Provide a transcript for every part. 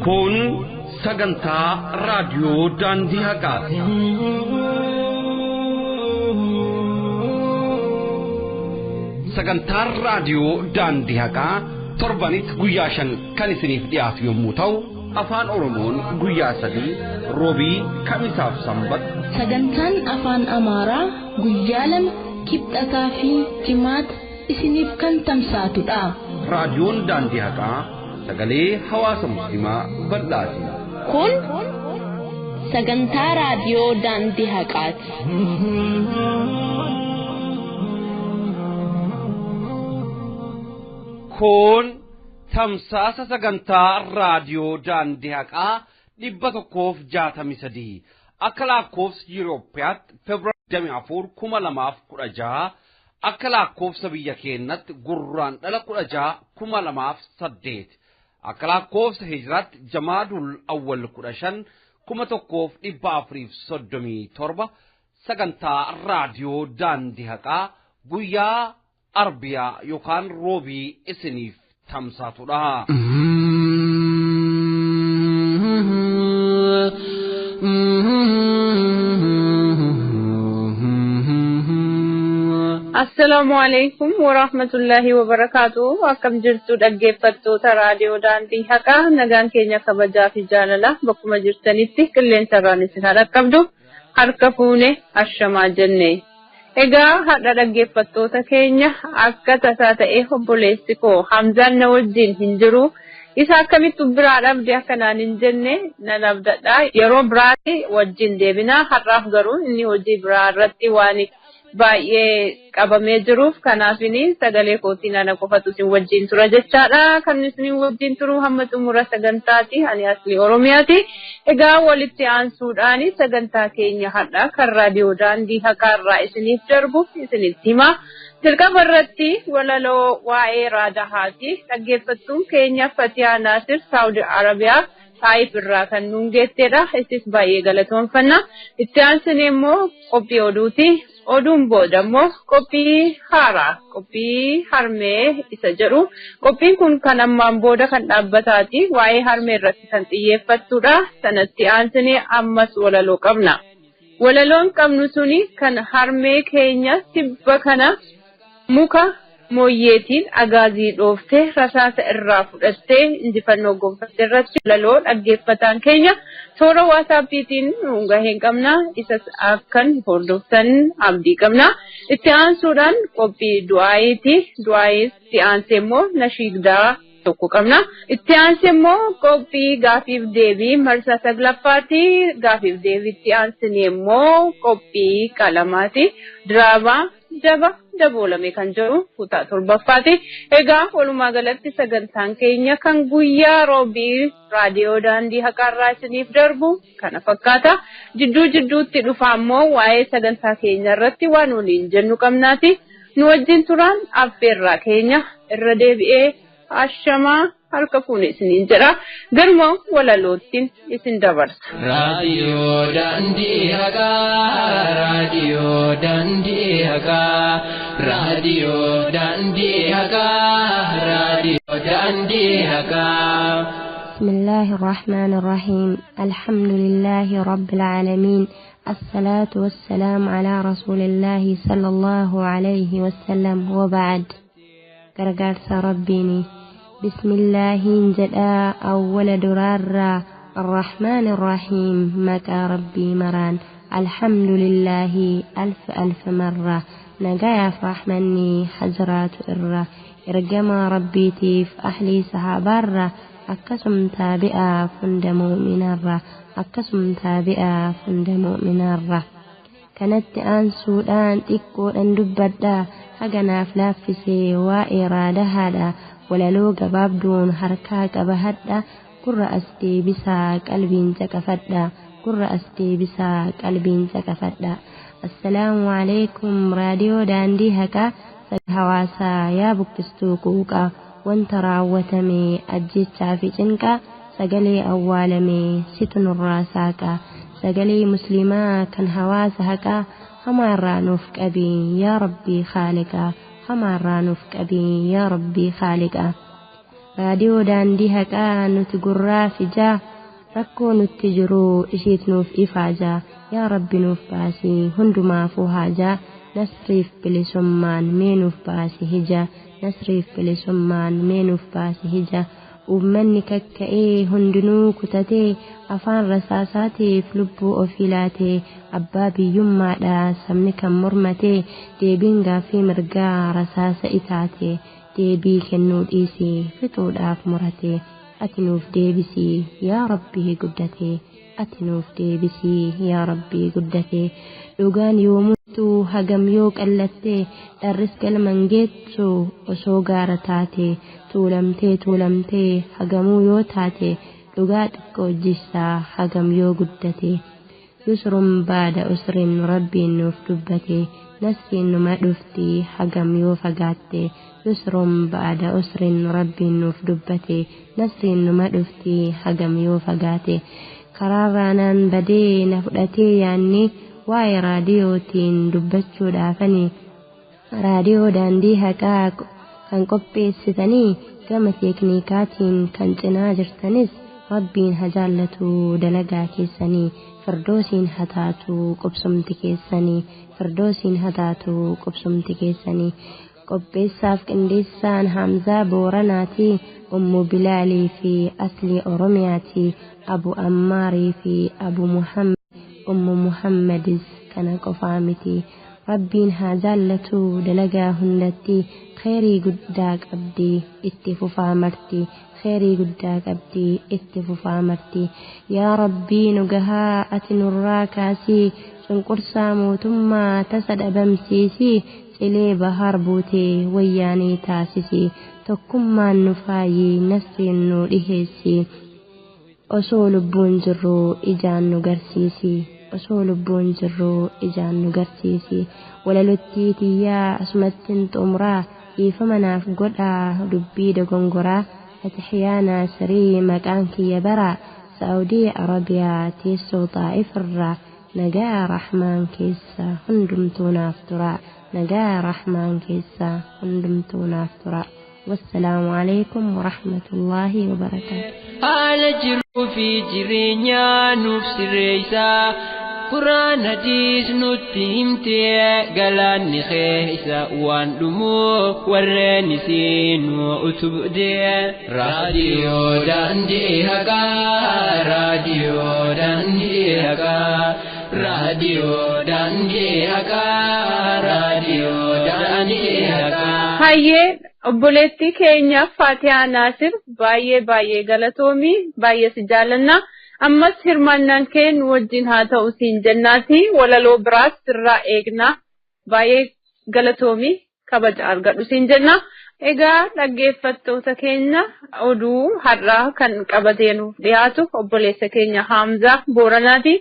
Kun sagantaa raadiyoo daandii haqaati. Sagantaan raadiyoo daandii haqaa torbanitti guyyaa 5 kan isiniif dhiyaatu yommuu ta'u, afaan Oromoon guyyaa 3 roobii kamisaaf sanbata. Sagantaan afaan Amaaraa guyyaa 2 kibxataa fi jimaata isiniif kan tamsaatudha. Raadiyoon daandii haqaa sagalee hawaasa musliimaa bal'aati. Kun sagantaa raadiyoo daandii haqaati. Kun tamsaasa sagantaa raadiyoo daandii haqaa 163 akka lakkoofsa Yuroopiyaatti Febraarii 24 2016 akka lakkoofsa biyya keenyatti Gurraandhala 16 2008 akka lakkoofsa Hijraatti Jamaadul Awwal 15 1437 sagantaa raadiyoo daandii haqaa guyyaa Arbiyaa yookaan roobii isiniif tamsaatudha. Assalamu alaikum wa rahmatullahi wa barakatuh. Akkam jirtu dhaggeeffattoota raadiyoo daandii haqaa, nagaan keenya kabajaa fi jaalala bakkuma jirtanitti qilleensarraan isin dhaqqabdu harka fuune ashamaa jenne. Egaa hadha dhaggeeffattoota keenya akka tasaa ta'e obboleessi koo Hamzaan na wajjin hin jiru. Isa akkamitti biraa dhabde akkanaan hin jenne nan abdadha. Yeroo biraatti wajjin deebina. Har'aaf garuu inni hojii biraa irratti waan baay'ee qabamee jiruuf kanaafini sagalee kootiin ana qofatu isin wajjin tura jechaadha. Kan isin wajjin turu hamma xumura sagantaati. Ani asli Oromiyaati. Egaa walitti aansuudhaan sagantaa keenya hadha kan raadiyoo daandii haqaarraa isiniif darbu isinitti hima. Jalqaba irratti walaloo waa'ee raadahaati. Dhaggeeffattuun keenya Fatiyaa Naasir Saudi Arabiyaa Taayif irraa kan nuun geetteedha. Isis baay'ee galatoomfanna. Itti aansinee immoo qophii oduuti. Oduun booda immoo qophii haaraa, qophii harmee isa jedhu. Qophiin kun kan ammaan booda kan dhaabbataati. Waa'ee harmee irratti kan xiyyeeffattuudha. Sanatti aansinee ammas walaloo qabna. Walaloon qabnu suni kan harmee keenya tibba kana muka mooyyeetiin agaazii dhooftee rasaasa irraa fudhattee injifannoo gonfatte irratti walaloo dhaggeeffataan keenya toora waasaappiitiin gaheen qabna. Isas akkan hordoftan abdii qabna. Itti aansuudhaan qophii du'aayiiti. Du'aayitti aansee immoo nashiigdaa tokko qabna. Itti aansee immoo qophii gaafiif deebii marsaa 9ffaati. Gaafiif deebiitti aansinee immoo qophii qalamaati. Diraamaa jaba daboolame kan jedhu kutaa 7ffaati. Egaa walumaa galatti sagantaan keenya kan guyyaa roobii raadiyoo daandii haqaarraa isiniif darbu kana fakkaata. Jidduutti dhufa ammoo waa'ee sagantaa keenya irratti waan waliin jennu qabnaati. Nu wajjin turaan affeerraa keenya irra deebi'ee ashamaa harka fuune isiniin jedha. Garuma walaloottiin isin dabarsa. Raadiyoo daandii haqaa, raadiyoo daandii haqaa, raadiyoo daandii haqaa, raadiyoo daandii haqaa. بسم الله الرحمن الرحيم. الحمد لله رب العالمين. الصلاة والسلام على رسول الله صلى الله عليه وسلم وبعد. قرقرت ربيني بسم الله جدا أول درار الرحمن الرحيم مكا ربي مران. الحمد لله ألف مرة نجايا فاحمني حزرات إرجما ربي تيف أحلي سحابارة أكسم تابئة فند مؤمنارة أكسم تابئة فند مؤمنارة كانت آن سودان تكو أن دبدا هجنا فلافسي وإرادها walaloo gabaabduun harkaa qaba hadha gurra as deebisaa qalbiin caqafadha gurra as deebisaa qalbiin caqafadha. Assalaamu alaykum raadiyoo daandii haqaa hawaasaa yaa buqqistuu quuqaa wanta raawwatame ajjechaa fi cinqaa sagalee awwaalame situ nurraa saaqaa sagalee muslimaa kan hawaasa haqaa hamaarraa nuuf qabii yaa rabbii khaaliqaa hamaarraa nuuf qabii yaa rabbii khaaliqaa. raadiyoo daandii haqaa nuti gurraa fijaa rakkoo nutti jiru ishiit nuuf ifaajaa yaa rabbi nuuf baasii hundumaafuu haajaa nasriif bilisummaan mee nuuf baasi hija nasriif bilisummaan mee nuuf baasi hija ummanni kakka'ee hundinuu kutatee afaan rasaasaatiif lubbuu ofii laatee abbaa biyyummaadha sabni kan mormatee deebiin gaaffii mirgaa rasaasa itaatee deebii kennuu dhiisee fixuudhaaf muratee ati nuuf deebisii yaa rabbii guddatee ati nuuf deebisii yaa rabbii guddatee dhugaan yoomuttuu hagam yoo qallattee dharris galman geettu osoo gaara taate tuulamtee hagamuu yoo taate dhugaa xiqqoo jissaa hagam yoo guddate yusrun baada usrin rabbiin nuuf dubbate nasriin numa dhufti hagam yoo fagaatte yusrun baada usrin rabbiin nuuf dubbate nasriin numa dhufti hagam yoo fagaate karaarraanaan badee na fudhatee yaanni waa'ee raadiyootiin dubbachuudhaafani raadiyoo daandii haqaa kan qopheessitanii gama teekniikaatiin kan cinaa jirtanis rabbiin hajaallatu dalagaa keessanii firdoosiin hataatu qubsumti keessanii firdoosiin hataatu qubsumti keessanii qopheessaaf qindeessaan Hamzaa Booranaati ummu Bilaalii fi aslii Oromiyaati abu Ammaarii fi abu Muhammad ummu Muhammadis kana qofaa miti rabbiin haa jaallatu dalagaa hundatti khairii guddaa qabdi itti fufaa marti khairii guddaa qabdi itti fufaa marti yaa rabbii nu gahaa ati nurraa kaasii cunqursaa mootummaa tasa dhabamsiisii cilee bahar buutee wayyaanii taasisii tokkummaan nu faayii nasriin nu dhiheessii osoo lubbuun jirru ijaan nu garsiisii osoo lubbuun jirru ijaan nu garsiisi walaluttii tiyyaa asumattin xumuraa dhiifama naaf godhaa dubbii dogongoraa atixiyaa naasirii maqaan kiyya baraa saa'udii arabiyaa teessoo xaa'ifirraa nagaa rahmaan keessa hundumtuu naaf turaa nagaa rahmaan keessa hundumtuu naaf turaa والسلام عليكم ورحمة الله وبركاته على جروفي جرينيا نفسي ريسا قرآن حديث نتهمتي قلاني خيسا وان دمو وراني سينو أتبدي راديو داندي هكا راديو داندي هكا راديو داندي هكا راديو داندي هكا hayyee obboleettii keenya Faatihaa Naasir baay'ee galatoomii baay'ee si jaallanna ammas hirmaannaan keen wajjin haa ta'u siin jennaati walaloo biraas sirraa eegna baay'ee galatoomii kabaja argadhu siin jenna egaa dhaggeeffattoota keenya oduu har'aa kan qabateenu dhiyaatu obboleessa keenya Hamzaa Booranaati.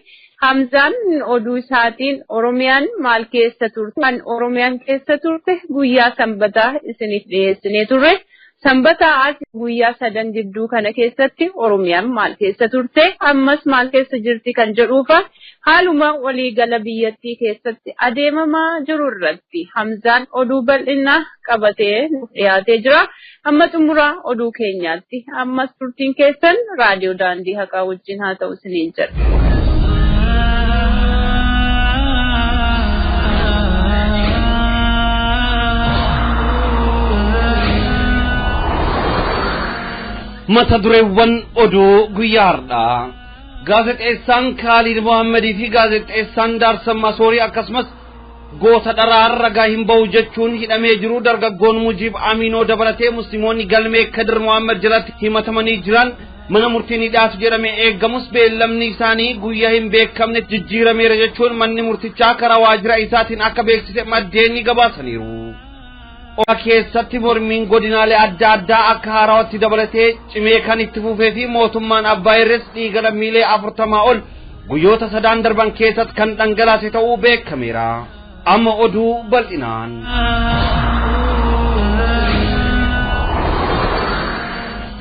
Hamzaan oduu isaatiin Oromiyaan maal keessa turte kan Oromiyaan keessa turte guyyaa sanbataa isiniif dhiyeessinee turre sanbataa guyyaa sadan gidduu kana keessatti Oromiyaan maal keessa turte ammas maal keessa jirti kan jedhuufa haaluma waliigala biyyattii keessatti adeemamaa jiru irratti Hamzaan oduu bal'inaa qabatee dhiyaatee jira amma xumura oduu keenyaatti ammas turtiin keessan raadiyoo daandii haqaa wajjin haa ta'u isiniin jedha. mata dureewwan oduu guyyaardha gaazexeessaan Khalid Mohammedii fi gaazexeessaan Daarsan Masoorii akkasumas goota dharaarra gaahin ba'u jechuun hidhamee jiru dargaggoon Mujiib Aminoo dabalatee musliimoonni galmee Kadir Mohammed jalatti himatamanii jiran mana murtiin hidhaatu jedhamee eeggamus beellamni isaanii guyyaa hin beekamnetti jijjiirameera jechuun manni murtichaa karaa waajjira isaatiin akka beeksise maddeenni gabaasaniiru. Ola keessatti mormiin godinaalee adda addaa akka haaraatti dabalatee cimee kan itti fufee fi mootummaan abbaa irres dhiiga lammiilee 40 ol guyyoota sadan darban keessatti kan dhangalaase ta'uu beekameera. Amma oduu bal'inaan.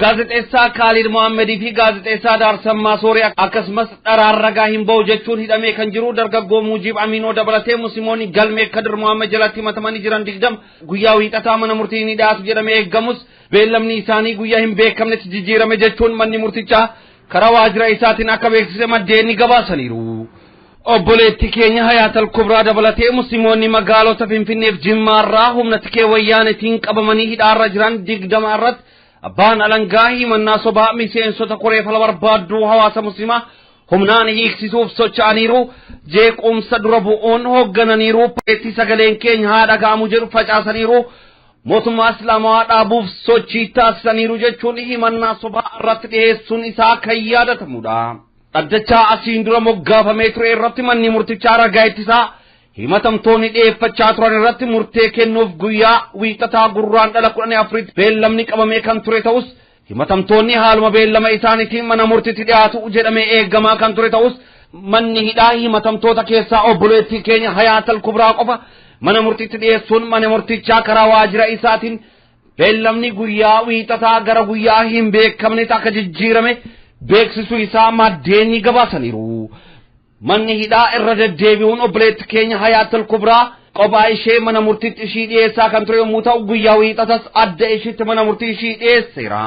gaazexeessaa Khalid Mohammed fi gaazexeessaa Daarsammaa Sooriyaa akkasumas dharaarragaa hin ba'u jechuun hidhamee kan jiru dargaggoo Muujib Aminoo dabalatee musliimoonni galmee Kadir Mohammed jalatti himatamanii jiran 20 guyyaa wiixataa mana murtii ni dhiyaatu jedhamee eeggamus beellamni isaanii guyyaa hin beekamnetti jijjiirame jechuun manni murtichaa karaa waajjira isaatiin akka beeksise maddeen gabaasaniiru. obboleetti keenya Hayaatal Kubraa dabalatee musliimoonni magaalota Finfinneef Jimmaarraa humna tikee wayyaanetiin qabamanii hidhaarra jiran 20 irratti abbaan alangaa himannaa sobaa miseensota koree fala barbaadduu hawaasa muslimaa humnaan hiiksisuuf socho'aniiru jeequmsa dura bu'uun hooggananiiru paartii sagaleen keenya haa dhaga'amu jedhu facaasaniiru mootummaa islaamaa dhaabuuf sochii taasisaniiru jechuun himannaa sobaa irratti dhiyeessuun isaa kan yaadatamudha. Dhaddachaa asiin dura moggaafamee ture irratti manni murtichaa ragaa ittisaa himatamtoonni dhiyeeffachaa turan irratti murtee kennuuf guyyaa wiixataa gurraandhala 14 beellamni qabamee kan ture ta'us himatamtoonni haaluma beellama isaaniitiin mana murtiitti dhiyaatu jedhamee eeggamaa kan ture ta'us manni hidhaa himatamtoota keessaa obboleettii keenya Hayaatal Kubraa qofa mana murtiitti dhiyeessuun mana murtichaa karaa waajjira isaatiin beellamni guyyaa wiixataa gara guyyaa hin beekamnetti akka jijjiirame beeksisuu isaa maddeen gabaasaniiru. manni hidhaa irra deddeebi'uun obboleettii keenya Hayaatal Kubraa qophaa ishee mana murtiitti ishii dhiyeessaa kan ture yommuu ta'u guyyaa wiixatas adda ishiitti mana murtii ishii dhiyeesseera.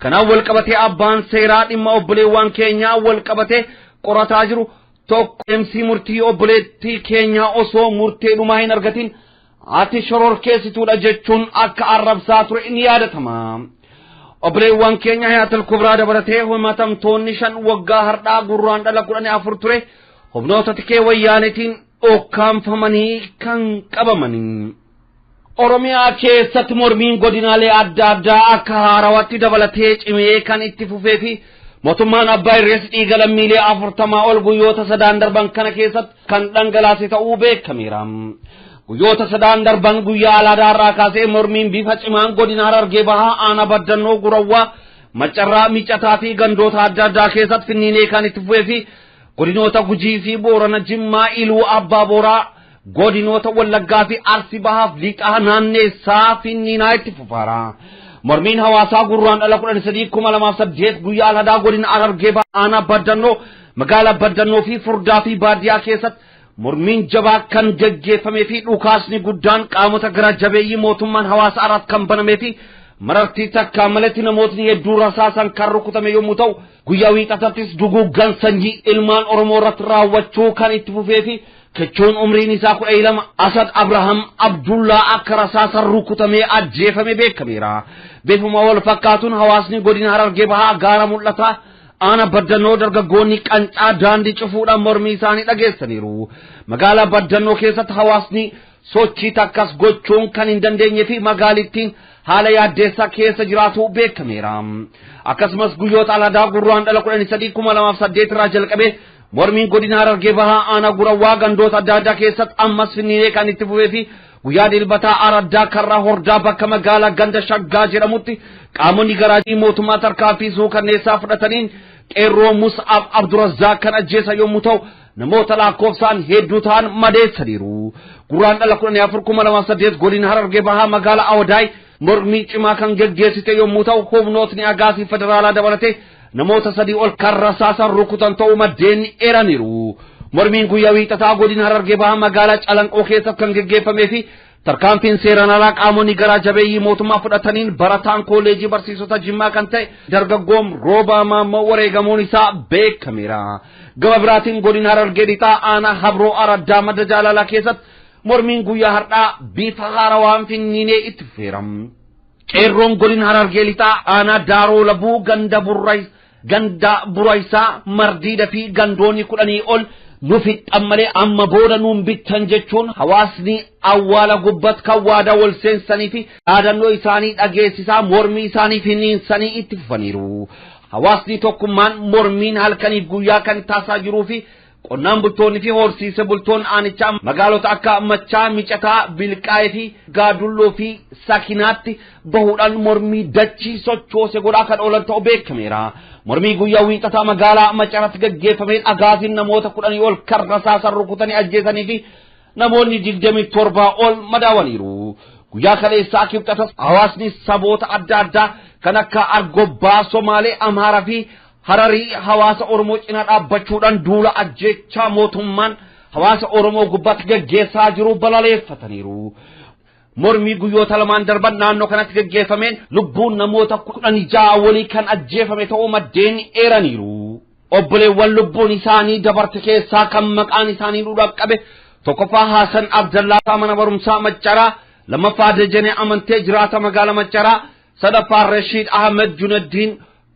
Kanaaf walqabatee abbaan seeraa dhimma obboleewwan keenyaa walqabatee qorataa jiru tokko deemsii murtii obboleettii keenyaa osoo murtee dhumaa hin argatin ati shororkeessituudha jechuun akka arrabsaa ture ni yaadatama. obboleewwan keenya Hayaatal Kubraa dabalatee himatamtoonni 5 waggaa hardhaa gurraandhala 14 ture humnoota tikee wayyaanetiin okkaanfamanii kan qabamanii. Oromiyaa keessatti mormiin godinaalee adda addaa akka haarawatti dabalatee cimee kan itti fufee fi mootummaan abbaa irrees dhiiga lammiilee 40 ol guyyoota 3 darban kana keessatti kan dhangalaase ta'uu beekameera. guyyoota 3 darban guyyaa alaadaarraa kaasee mormiin bifa cimaan godina Harargee Bahaa Aanaa Baddannoo Gurawwaa Maccarraa Micataa fi gandoota adda addaa keessatti finniinee kan itti fufee fi godinoota Gujii fi Boorana Jimmaa Iluu Abbaa Booraa godinoota Wallaggaa fi Arsii Bahaaf lixaa naanneessaa finniinaa itti fufaara. mormiin hawaasaa gurraandhala 13/2008 guyyaa alaadaa godina Harargee Bahaa Aanaa Baddannoo magaalaa Baddannoo fi Furdaa fi baadiyyaa keessatti mormiin jabaa kan geggeeffamee fi dhukaasni guddaan qaamota gara jabeeyyii mootummaan hawaasa irratti kan banamee fi marartii takka malatti namootni hedduu rasaasan kan rukutame yommuu ta'u guyyaa wiixatattis duguuggan sanyii ilmaan Oromoo irratti raawwachuu kan itti fufee fi kechoon umriin isaa 12 Asad Abraham Abdullah akka rasaasan rukutamee ajjeefame beekameera. Bifuma wal fakkaatuun hawaasni godina Harargee Bahaa gaara mul'ataa Aanaa Baddannoo dargaggoonni qancaa daandii cufuudhaan mormii isaanii dhageessaniiru. Magaalaa Baddannoo keessatti hawaasni sochii takkas gochuun kan hin dandeenye fi magaalittiin haala yaaddeessaa keessa jiraatu beekameera. Akkasumas guyyoota alaadaa gurraandhala 13/2008 irraa jalqabee mormiin godina Harargee Bahaa Aanaa Gurawwaa gandoota adda addaa keessatti ammas finniinee kan itti fufee fi guyyaa dilbataa Araddaa Karraa Hordaa bakka magaalaa Ganda Shaggaa jedhamutti qaamonni garaajii mootummaa tarkaanfii suukanneessaa fudhataniin qeerroo Mus'ab Abdurrazzaaq kan ajjeesan yommuu ta'u namoota lakkoofsaan hedduu ta'an madeessaniiru. Gurraandhala 14/2008 godina Harargee Bahaa magaalaa Awdaay mormii cimaa kan geggeessite yommuu ta'u humnootni agaasii federaalaa dabalatee namoota 3 ol kan rasaasan rukutan ta'uu maddeen eeraniiru. mormiin guyyaa wiixataa godina Harargee Bahaa magaalaa Calanqoo keessatti kan geggeeffamee fi tarkaanfiin seeraan alaa qaamonni garaa jabeeyyii mootummaa fudhataniin barataan kolleejii barsiisota Jimmaa kan ta'e dargaggoom Roobaa Maammoo wareegamuun isaa beekameera. Gama biraatiin godina Harargee Lixaa Aanaa Habroo Araddaa Madda Jaalalaa keessatti mormiin guyyaa har'aa bifa haarawaan finniinee itti fufeera. qeerroon godina Harargee Lixaa Aanaa Daaroo Labuu ganda Buraysaa Mardiida fi gandoonni 10 ol nufixan malee amma booda nuun bittan jechuun hawaasni awwaala gubbat kan waadaa wal seensanii fi dhaadannoo isaanii dhageessisaa mormii isaanii finiinsanii itti fufaniiru. Hawaasni tokkummaan mormiin halkaniif guyyaa kan taasisaa jiruu fi qonnaan bultoonni fi horsiise bultoonni aanichaa magaalota akka Machaa, Micataa, Bilqaayee fi Gaadulloo fi Sakinaatti bahuudhaan mormii dachii sochoose godhaa kan oolan ta'uu beekameera. mormii guyyaa wiixataa magaalaa Macaratti gaggeeffameen agaasiin namoota 10 ol kan rasaasan rukutanii ajjeesanii fi namoonni 27 ol madaawaniiru. guyyaa kaleessaa kibxatas hawaasni saboota adda addaa kan akka Argobbaa, Somaalee, Amaaraa fi Hararii hawaasa Oromoo cinaa dhaabbachuudhaan duula ajjechaa mootummaan hawaasa Oromoo gubbaatti gaggeessaa jiru balaleeffataniiru. Mormii guyyoota lamaan darban naannoo kanatti gaggeeffameen lubbuun namoota 16 walii kan ajjeefame ta'uu maddeen eeraniiru. Obboleewwan lubbuun isaanii dabarte keessaa kan maqaan isaanii dhaqqabe tokkoffaa Hasan Abdallaa mana barumsaa Maccaraa, lammaffaa Dajanee Amantee jiraata magaalaa Maccaraa, sadaffaa Rashid Ahmed Junaddiin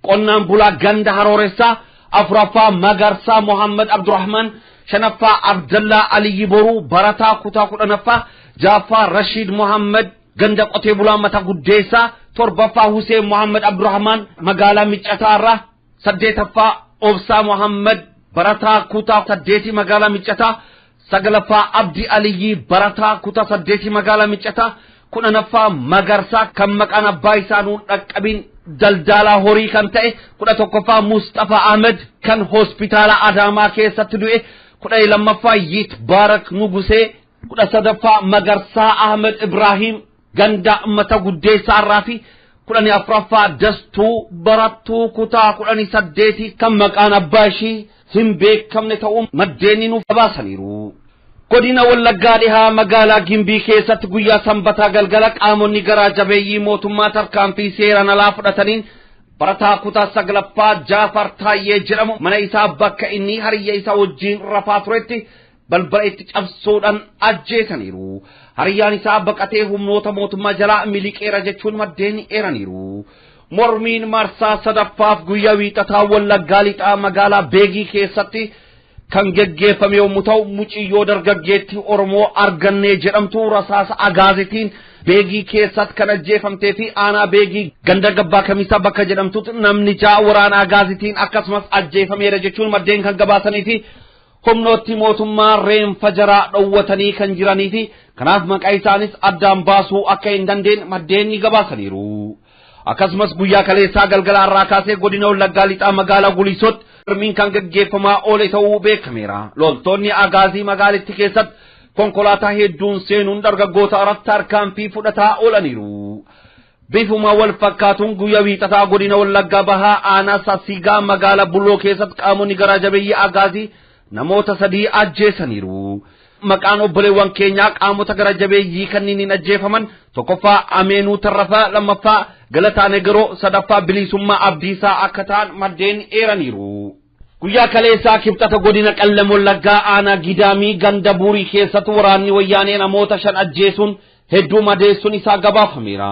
qonnaan bulaa ganda Harooressaa, afuraffaa Magarsaa Muhammad Abdurrahman, shanaffaa Abdallaa Aliyyi Boruu barataa kutaa 10ffaa, jaffaa Rashid Muhammad ganda qotee bulaa Mata Guddeessaa, torbaffaa Hussein Muhammad Abdurrahman magaalaa Miccataarraa, saddeetaffaa Obsaa Muhammad barataa kutaa 8 magaalaa Miccataa, sagalaffaa Abdi Aliyyi barataa kutaa 8 magaalaa Miccataa, 10ffaa Magarsaa kan maqaan abbaa isaanii dhaqqabin daldalaa horii kan ta'e, 11ffaa Mustafa Ahmed kan hospitaala Adaamaa keessatti du'e, 12ffaa Yit Barak Nugusee, 13ffaa Magarsaa Ahmed Ibrahim ganda Mata Guddeessaarraa fi 14ffaa Dastuu barattuu kutaa 18 kan maqaan abbaa ishii hin beekamne ta'uu maddeen nuuf gabaasaniiru. Godina Wallaggaa dhihaa magaalaa Gimbii keessatti guyyaa Sanbataa galgala qaamonni garaa jabeeyyii mootummaa tarkaanfii seeraan alaa fudhataniin barataa kutaa 9ffaa Jaafar Taayyee jedhamu mana isaa bakka inni hariyya isaa wajjin rafaa turetti balbala itti cabsuudhaan ajjeesaniiru. Hariyyaan isaa baqatee humnoota mootummaa jalaa miliqeera jechuun maddeen eeraniiru. Mormiin marsaa sadaffaaf guyyaa wiixataa Wallaggaa lixaa magaalaa Beegii keessatti kan gaggeeffame yommuu ta'u, muciyyoo dargaggeettii Oromoo Argannee jedhamtu rasaasa agaazitiin Beegii keessatti kan ajjeefamtee fi aanaa Beegii ganda Gabbaa Kamisaa bakka jedhamtutti namni 6 waraana agaazitiin akkasumas ajjeefameera jechuun maddeen kan gabaasanii fi humnooti mootummaa reenfa jaraa dhowwatanii kan jiranii fi kanaaf maqaa isaanis addaan baasuu akka hin dandeenye maddeen gabaasaniiru. Akkasumas guyyaa kaleessaa galgala irraa kaasee godina Wallaggaa lixaa magaalaa Guliisootti mormiin kan gaggeeffamaa oole ta'uu beekameera. Loltoonni agaazii magaalittii keessatti konkolaataa hedduun seenuun dargaggoota irratti tarkaanfii fudhataa oolaniiru. Bifuma wal fakkaatuun guyyaa wiixataa godina Wallaggaa bahaa aanaa Sassigaa magaalaa Bulloo keessatti qaamonni garaa jabeeyyii agaazii namoota 3 ajjeesaniiru. Maqaan obboleewwan keenyaa qaamota garaa jabeeyyii kanneen ajjeefaman tokkoffaa Ameenuu Tarrafaa, lammaffaa Galataa Negeroo, sadaffaa Bilisummaa Abdiisaa akka ta'an maddeen eeraniiru. Guyyaa kaleessaa kibxata godina Qallam Wallaggaa aanaa Gidaamii ganda Buurii keessatti waraanni wayyaanee namoota 5 ajjeesuun hedduu madeessuun isaa gabaafameera.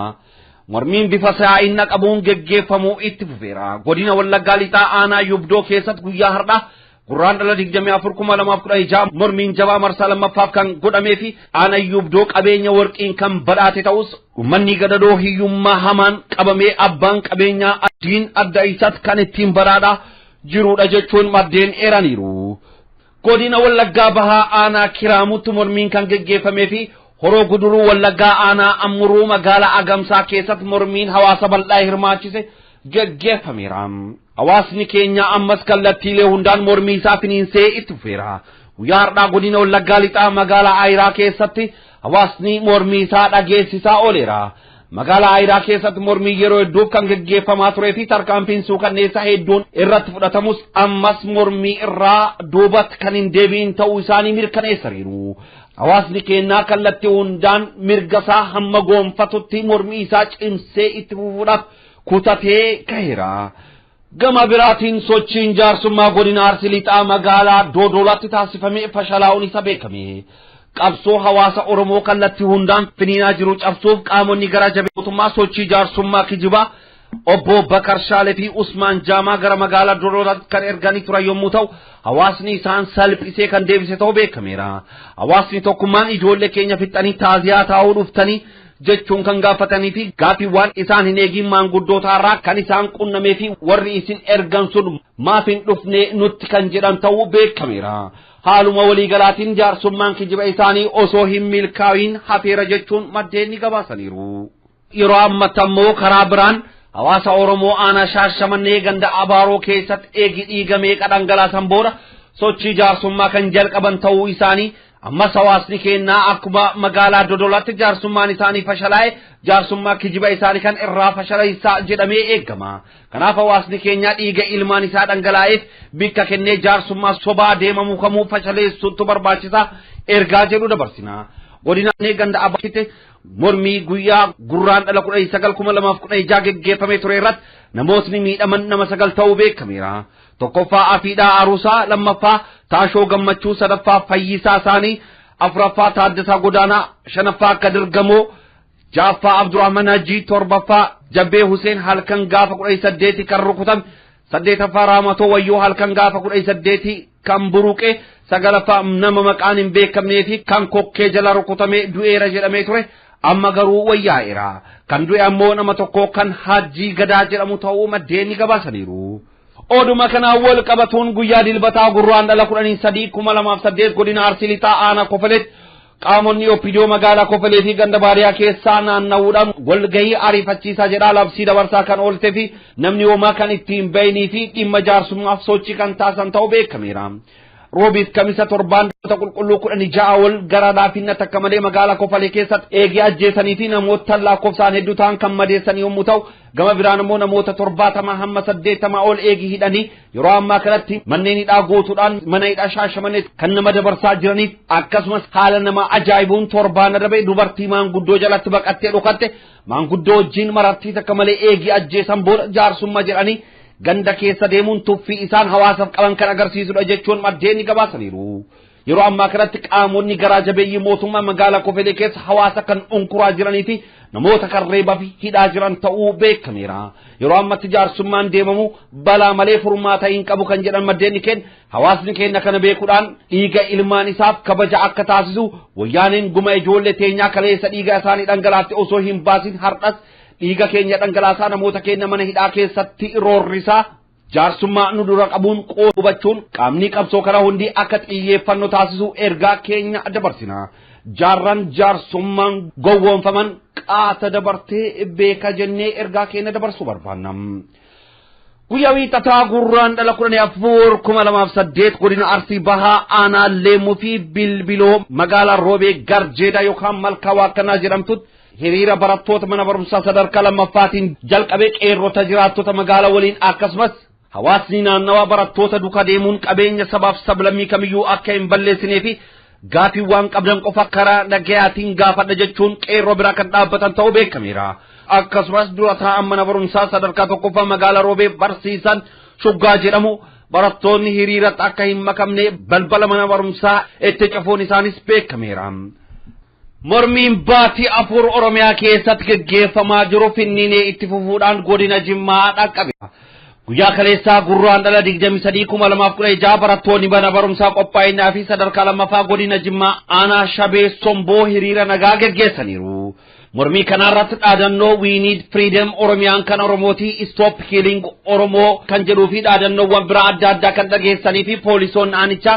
Mormiin bifa saa'inna qabuun gaggeeffamuu itti fufeera. Godina Wallaggaa lixaa aanaa Yubdoo keessatti guyyaa har'aa Gurraan dhala 24,2016 mormiin jabaa marsaa lammaffaaf kan godhamee fi aanaa Yubdoo qabeenya warqiin kan badhaate ta'us uummanni gadadoo hiyyummaa hamaan qabamee abbaan qabeenyaa addiin adda isaatti kan ittiin badhaadhaa jiruudha jechuun maddeen eeraniiru. Godina Wallaggaa bahaa aanaa Kiraamutti mormiin kan gaggeeffamee fi Horoo Guduruu Wallaggaa aanaa Ammuruu magaalaa Agamsaa keessatti mormiin hawaasa bal'aa hirmaachise gaggeeffameera. Hawaasni keenya ammas kallattiilee hundaan mormii isaa finiinsee itti fufeera. Guyyaa har'aa godina Wallaggaa lixaa magaalaa Ayiraa keessatti hawaasni mormii isaa dhageessisaa ooleera. Magaalaa Ayiraa keessatti mormii yeroo hedduu kan gaggeeffamaa turee fi tarkaanfiin suukanneessaa hedduun irratti fudhatamus ammas mormii irraa duubatti kan hin deebiin ta'uu isaanii mirkaneessaniiru. Hawaasni keenya kallattii hundaan mirga isaa hamma goonfatutti mormii isaa cimsee itti fufuudhaaf kutatee ka'eera. Gama biraatiin sochiin jaarsummaa godina Arsii lixaa magaalaa Doodolaatti taasifamee fashalaa'uun isa beekame. Qabsoo hawaasa Oromoo kallattii hundaan finiinaa jiru cabsuuf qaamonni garaa jabeeyyiin sochii jaarsummaa kijibaa obbo Bakar Shaalee fi Usmaan Jaamaa gara magaalaa Doodolaatti kan erganii turan yommuu ta'u, hawaasni isaan salphisee kan deebise ta'uu beekameera. Hawaasni tokkummaan ijoollee keenya fixanii taaziyaa taa'uu dhuftanii jechuun kan gaafatanii fi gaaffiiwwan isaan hin eegin maanguddoota irraa kan isaan qunnamee fi warri isin ergan sun maaf hin dhufne nutti kan jedhan ta'uu beekameera. Haaluma waliigalaatiin jaarsummaan kijiba isaanii osoo hin milkaa'in hafeera jechuun maddeen ni gabaasaniiru. Yeroo ammaatti ammoo karaa biraan hawaasa Oromoo aanaa Shaashamannee ganda Abaaroo keessatti eegi dhiigamee dhangalaasan booda sochii jaarsummaa kan jalqaban ta'uu isaanii amma hawaasni keenya akkuma magaalaa Dodolaatti jaarsummaan isaanii fashalaa'e jaarsummaa kijiba isaanii kan irraa fashalaa'isa jedhamee eegama kanaaf hawaasni keenya dhiiga ilmaan isaa dhangalaa'eef bikka kennee jaarsummaa sobaa deemamuu kamuu fashaleessuutu barbaachisa ergaa jedhu dabarsina godina ganda abaatti mormii guyyaa gurraan dhala 19 geggeeffamee ture irratti namootni miidhaman nama 9 ta'uu beekameera tokkoffaa Afiidhaa Aruusaa lammaffaa Taashoo Gammachuu sadaffaa Fayyisaa Saanii afuraffaa Taaddasaa Godaanaa shanaffaa Kadir Gamoo jaaffaa Abdurrahman Hajii torbaffaa Jabbee Huseen halkan gaafa 18 kan rukutame saddeetaffaa Raamatoo Wayyoo halkan gaafa 18 kan buruqe sagalaffaa nama maqaan hin beekamnee fi kan kokkee jala rukutame du'eera jedhamee ture amma garuu wayyaa'eera kan du'e ammoo nama tokko kan Hajii Gadaa jedhamu ta'uu maddeen gabaasaniiru oduma kana wal qabatuun guyyaa dilbataa gurraan dhala 13 godina Arsii Lixaa aanaa Kofalet qaamonni Opiidiyoo magaalaa Kofalee fi ganda baadiyyaa keessaa naanna'uudhaan walgahii ariifachiisaa jedhaa labsii dabarsaa kan oolte fi namni homaa kan ittiin bahinii fi dhimma jaarsummaaf sochii kan taasisan ta'uu beekameera. Roobiif kamisa torbaan qulqulluu 16 wal gara laafinna takka malee magaalaa Kofalee keessatti eegee ajjeesanii fi namoota lakkoofsaan hedduu ta'an kan madeessan yommuu ta'u gama biraan immoo namoota 70 hamma 80 ol eegii hidhanii yeroo ammaa kanatti manneen hidhaa gootuudhaan mana hidhaa Shaashamannee kan nama dabarsaa jiraniif akkasumas haala nama ajaa'ibuun torbaan darbe dubartii maanguddoo jalatti baqattee dhokatte maanguddoo wajjin marartii takka malee eegii ajjeesan booda jaarsummaa jedhanii ganda keessa deemuun tuffii isaan hawaasaaf qaban kan agarsiisudha jechuun maddeen gabaasaniiru yeroo ammaa kanatti qaamonni garaa jabeeyyii mootummaa magaalaa Kofalee keessa hawaasa kan unkuraa jiranii fi namoota kan reebaa fi hidhaa jiran ta'uu beekameera yeroo ammatti jaarsummaan deemamu balaa malee furmaata hin qabu kan jedhan maddeen keenya hawaasni keenya kana beekuudhaan dhiiga ilmaan isaaf kabaja akka taasisu wayyaaniin guma ijoollee teenyaa kaleessa dhiiga isaanii dhangalaaste osoo hin baasin hardhas dhiiga keenya dhangalaasaa namoota keenya mana hidhaa keessatti roorrisaa jaarsummaa nu dura qabuun hubachuun qaamni qabsoo kana hundi akka xiyyeeffannoo taasisu ergaa keenya dabarsina jaarran jaarsummaan gowwoomfaman qaata dabartee beeka jennee ergaa keenya dabarsuu barbaanna. Guyyaa wiixataa gurraan dhala 14/2008 godina Arsii Bahaa aanaa Leemuu fi Bilbiloo magaalaa Roobee Garjeeda yookaan Malkaa Waaqanaa jedhamtutti hiriira barattoota mana barumsaa sadarkaa lammaffaatiin jalqabee qeerrota jiraattota magaalaa waliin akkasumas hawaasni naannawaa barattoota duukaa deemuun qabeenya sabaaf sablammii kamiyyuu akka hin balleessinee fi gaafiiwwan qabdan qofa karaa nagayaatiin gaafadha jechuun qeerroo biraa kan dhaabbatan ta'uu beekameera. Akkasumas dura taa'an mana barumsaa sadarkaa tokkoffaa magaalaa Roobee barsiisan Shuggaa jedhamu barattoonni hiriiratti akka hin makamne balbala mana barumsaa itti cufuun isaanis beekameera. Mormiin baatii afur Oromiyaa keessatti gaggeeffamaa jiru finniinee itti fufuudhaan godina Jimmaa dhaqqabe. Guyyaa kaleessaa gurraan dhala 23/2016 barattoonni mana barumsaa qophaa'inaa fi sadarkaa lammaffaa godina Jimmaa aanaa Shabee Somboo hiriira nagaa gaggeessaniiru. Mormii kanarratti dhaadannoo We Need Freedom Oromiyaan kan Oromooti Stop Killing Oromoo kan jedhuu fi dhaadannoowwan biraa adda addaa kan dhageessanii fi poolisoonni aanichaa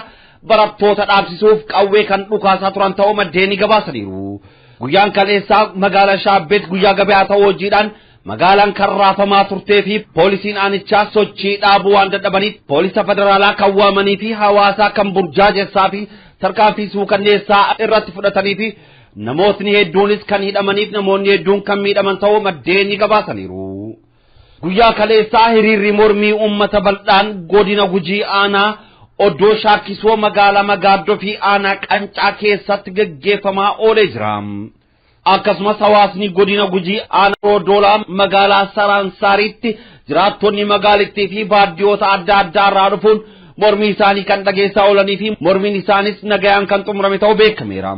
barattoota dhaabsisuuf qawwee kan dhukaasaa turan ta'uu maddeen gabaasaniiru. Guyyaan kaleessaa magaalaa Shaabbeet guyyaa gabayaa ta'uu hojiidhaan magaalaan kan raafamaa turtee fi poolisiin aanichaa sochii dhaabuu waan dadhabaniif poolisa federaalaa kan waamanii fi hawaasaa kan burjaajessaa fi tarkaanfii suukanneessaa irratti fudhatanii fi namootni hedduunis kan hidhamaniif namoonni hedduun kan miidhaman ta'uu maddeen gabaasaniiru. Guyyaa kaleessaa hiriirri mormii uummata bal'aan godina Gujii aanaa Oddoo Shaakisoo magaalaa Magaaddoo fi aanaa Qancaa keessatti gaggeeffamaa oolee jira. Akkasumas hawaasni godina Gujii aanaa Odoolaa magaalaa Saransaariitti jiraattonni magaalittii fi baadiyyoota adda addaa irraa dhufuun mormii isaanii kan dhageessaa oolanii fi mormiin isaanis nagayaan kan xumurame ta'uu beekameera.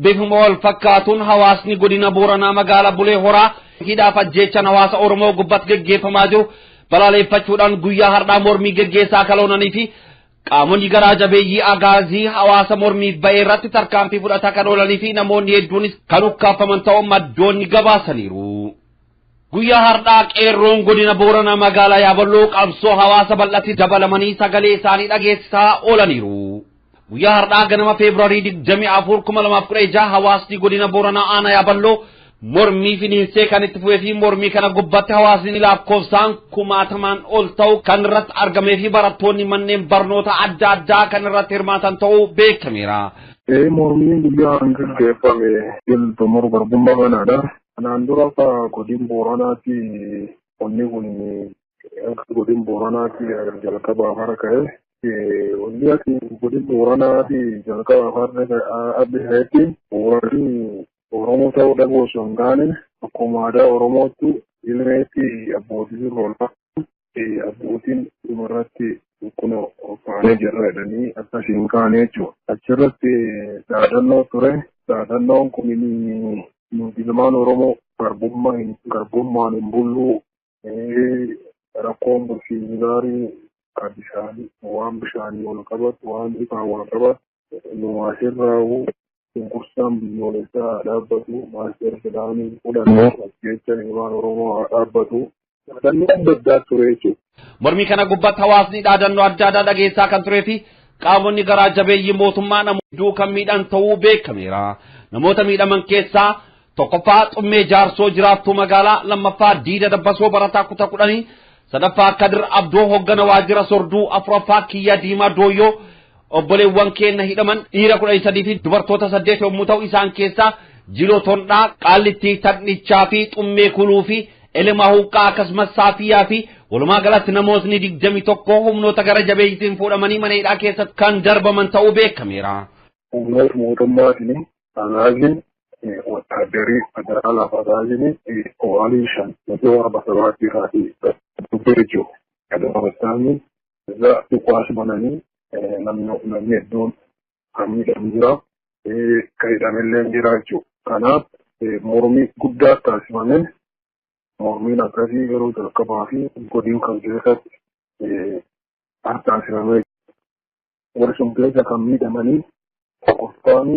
Bifuma wal fakkaatuun hawaasni godina Booranaa magaalaa Bulee Horaa hidhaaf ajjeechan hawaasa Oromoo gubbatti gaggeeffamaa jiru balaaleffachuudhaan guyyaa har'aa mormii gaggeessaa kan oolanii fi qaamonni garaa jabeeyyii agaazii hawaasa mormii ba'ee irratti tarkaanfii fudhataa kan oolanii fi namoonni hedduunis kan ukkaafaman ta'uu maddoonni gabaasaniiru. Guyyaa har'aa qeerroon godina Booranaa magaalaa Yaaballoo qabsoo hawaasa bal'atti dabalamanii sagalee isaanii dhageessisaa oolaniiru. Guyyaa har'aa ganama Febraarii 24/2016 hawaasni godina Booranaa aanaa Yaaballoo mormii finiinsee kan itti fufee fi mormii kana gubbatti hawaasni lakkoofsaan kumaatamaan ol ta'u kan irratti argamee fi barattoonni manneen barnoota adda addaa kan irratti hirmaatan ta'uu beekameera. Mormiin guyyaa gaggeeffame xumura garbummaa kanaadha. Kanaan dura godina Booranaatti wanni kun godina Booranaatti jalqaba afara ka'e. Wanni ati godina Booranaatti jalqaba afara abbiseetti Booranii Oromoo ta'uu dhabuu osoo hin taane akkuma aadaa Oromootti ilmeetti abbootiin roolaa abbootiin dhumarratti kun faanee jirra jedhanii akkasiin kaane jechuudha. Achirratti dhaadannoo ture. Dhaadannoon kun nuti ilmaan Oromoo garbummaan hin bullu rakkoon bulchiinsi gaarii kan bishaanii waan bishaanii wal qabatu waan ifaan wal qabatu nu asirraa Kursaan biyyoolessaa dhaabbatu maaster fidaanii fudhannoo jecha ilmaan Oromoo dhaabbatu dhaadannoo adda addaa ture jechuudha. Mormii kana gubbaatti hawaasni dhaadannoo adda addaa dhageessaa kan turee fi qaamonni garaa jabeeyyii mootummaa namoota hedduu kan miidhan ta'uu beekameera. Namoota miidhaman keessaa tokkoffaa Xummee Jaarsoo jiraattuu magaalaa, lammaffaa Diida Dabbasoo barataa kutaa 10, sadaffaa Kadir Abdoo hoggana waajjira Sorduu, afuraffaa Kiyyaa Diimaa Dooyyoo obboleewwan keenya hidhaman dhiira 13 fi dubartoota 8 yommuu ta'u isaan keessaa Jiloo Tondhaa, Qaallittii Taqnichaa fi Xummee Kuluu fi Elemaa Huqqaa akkasumas Saafiyaa fi walumaa galatti namootni 21 humnoota gara jabeeyyitiin fuudhamanii mana hidhaa keessatti kan darbaman ta'uu beekameera. Humnoota mootummaatiin alaabaan wattaaddarii federaalaa federaalii OALii 5 warra sabaatii fi dubbirjoo kadhaabataanii irraa dhukaas bananii namni hedduun hamiidhaan jira kan hidhamellee jira jechuudha. Kanaaf mormii guddaa taasifame mormiin akkasii yeroo jalqabaa fi godina kan keessatti taasifame warra sun keessa kan miidhamanii tokkoffaan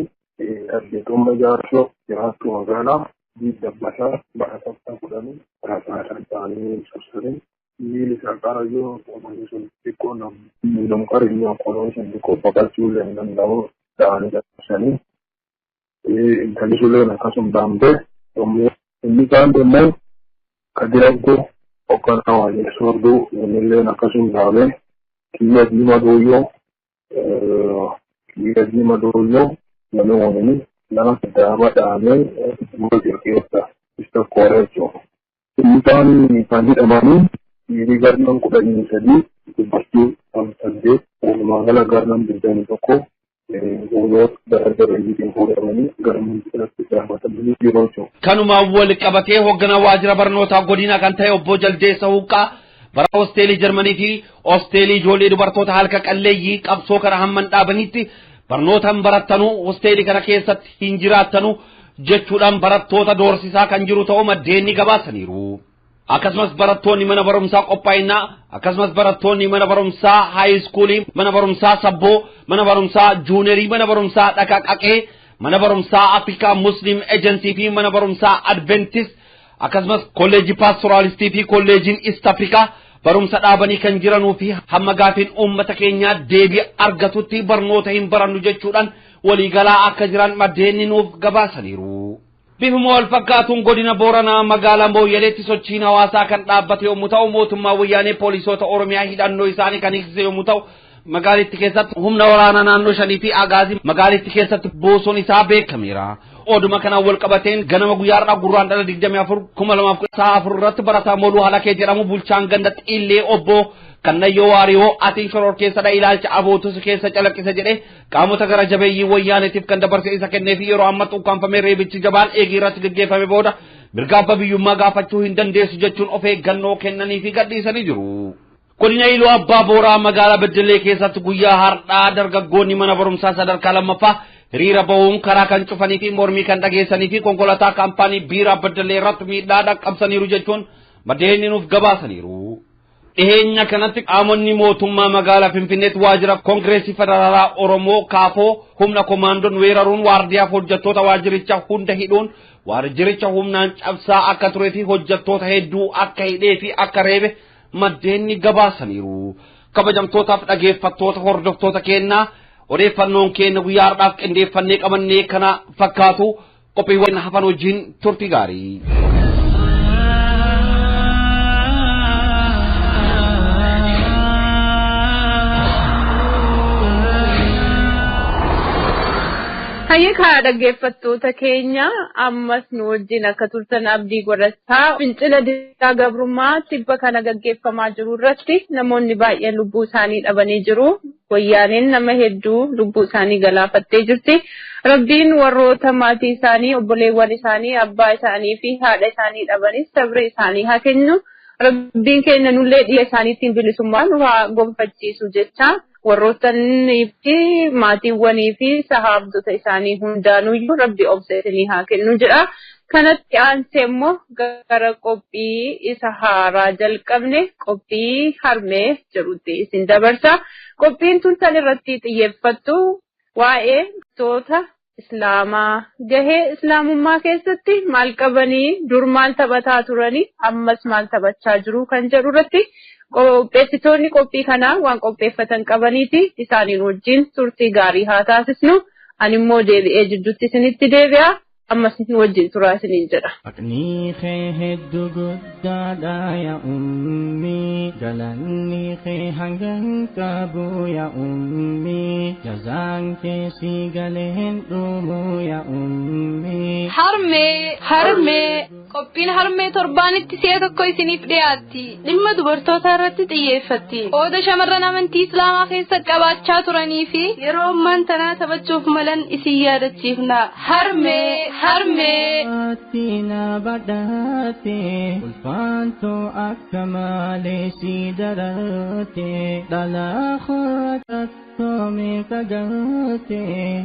Addeetummaa Jaarsoo jiraattuu magaalaa Diida Dabbasaa barataa 10 rasaasan ta'anii sossanii miili isaa qarayyoo uummanni sun xiqqoo namni qariyyoo koloo sun xiqqoo baqachuu illee hin danda'u ta'anii dabarsanii intalli sulleen akkasuma daamtee yommuu inni kaan immoo Kadir Abdoo hoogganaa waajjira Sorduu innilleen akkasuma daamee Kiyyaa Diimaa Dooyyoo nama waliin nama daama dhaamee wajjira keessa isa kooree jechuudha. Inni kaan kan hidhamanii dhiirii garnaan 13 dubartii 8 walumaa gala garnaan 21 humnoota dargaggeeyyiitiin fuudhamanii gara ministeeratti dhaabatamanii jiru jechuudha. Kanumaan wal qabatee hoogganaa waajjira barnootaa godina kan ta'e obbo Jaldeessa Huqqaa bara hosteelii Jarmanii fi hosteelii ijoollee dubartoota halka qalleeyyii qabsoo kana hamman dhaabanitti barnootaan barattanuu hosteelii kana keessatti hin jiraattanuu jechuudhaan barattoota doorsisaa kan jiru ta'uu maddeenni gabaasaniiru. Akkasumas barattoonni mana barumsaa qophaa'inaa, akkasumas barattoonni mana barumsaa haayiskuulii, mana barumsaa sabboo, mana barumsaa juunerii, mana barumsaa dhaqaqaqee, mana barumsaa Afrikaa Muslim Agency fi mana barumsaa Adventist, akkasumas kolleejii Pastoraalistii fi kolleejiin East Africa barumsa dhaabanii kan jiranuu fi hamma gaafiin uummata keenyaa deebii argatutti barnoota hin barannu jechuudhaan waliigalaa akka jiran maddeenni nuuf gabaasaniiru. Bifuma wal fakkaatuun godina Booranaa magaalaa Mooyyaleetti sochiin hawaasaa kan dhaabbate yommuu ta'u mootummaa wayyaanee poolisoota Oromiyaa hidhannoo isaanii kan eegsise yommuu ta'u magaalittii keessatti humna waraanaa naannoo 5 fi agaazii magaalittii keessatti boosuun isaa beekameera. Oduma kanaan wal qabateen ganama guyyaadhaa gurraandhala 24 2014 irratti barataa Moluu Halakee jedhamu bulchaan ganda Xiillee obbo Kannayyoo Waariyoo atiin shoror keessadha ilaalcha abootus keessa calaqqisa jedhe qaamota gara jabeeyyii wayyaaneetiif kan dabarse isa kennee fi yeroo amma xuqqaanfamee reebichi jabaan eegii irratti gaggeeffame booda mirga abbaa biyyummaa gaafachuu hin dandeessu jechuun of eeggannoo kennanii fi gadhiisanii jiru. Godina Iluu Abbaa Booraa magaalaa Beddellee keessatti guyyaa har'aa dargaggoonni mana barumsaa sadarkaa lammaffaa hiriira bahuun karaa kan cufanii fi mormii kan dhageessanii fi konkolaataa kaampaanii biiraa Beddellee irratti miidhaa dhaqqabsaniiru jechuun maddeenni nuuf gabaasaniiru. Dhiheenya kanatti qaamonni mootummaa magaalaa Finfinneetti waajjira Koongireesii Federaalaa Oromoo kaafoo humna komaandoon weeraruun waardiyaaf hojjettoota waajjiricha hunda hidhuun waajjiricha humnaan cabsaa akka turee fi hojjettoota hedduu akka hidhee fi akka reebe maddeenni gabaasaniiru. Kabajamtootaaf dhageeffattoota hordoftoota keenyaa odeeffannoon keenya guyyaa har'aaf qindeeffannee qabannee kana fakkaatu qophiiwwan hafan wajjin turtii gaarii. Hayyaka dhaggeeffattoota keenya ammas nu wajjin akka turtan abdii godhachaa fincila diddaa gabrummaa tibba kana gaggeeffamaa jiru irratti namoonni baay'een lubbuu isaanii dhabanii jiru. Wayyaaneen nama hedduu lubbuu isaanii galaafattee jirti. Rabbiin warroota maatii isaanii, obboleewwan isaanii, abbaa isaanii fi haadha isaanii dhabanis sabri isaanii haa kennu. Rabbiin keenya nullee dhiiga isaaniitiin bilisummaa nu haa gonfachiisu jecha. Warrootanii fi maatiiwwanii fi sahaabdota isaanii hundaanuyyuu Rabbi obseetanii haa kennu jedha. Kanatti aansee immoo gara qophii isa haaraa jalqabne qophii harmee jedhutti isin dabarsa. Qophiin tun san irratti xiyyeeffattu waa'ee toota Islaamaa gahee Islaamummaa keessatti maal qabanii dur maal taphataa turanii ammas maal taphachaa jiru kan jedhu irratti qopheessitoonni qophii kanaa waan qopheeffatan qabaniiti isaaniin wajjin turtii gaarii haa taasisnu. Ani immoo deebi'ee jidduutti isinitti deebi'a. Ammas isin wajjin turaa isiniin jedha. Aqnii kee hedduu guddaadha yaa ummii galanni kee hangan qabu yaa ummii jazaan kee si galeen dhumu yaa ummii. Harmee qophiin harmee torbaanitti si'a tokko isiniif dhiyaatti. Dhimma dubartoota irratti xiyyeeffatti. Qooda shamarran amantii Islaamaa keessa qabaachaa turanii fi yeroo ammaan tanaa taphachuuf malan isin yaadachiifna. Harmee Tina badate ulfanto akka malee si darate dhala khuratatome kagate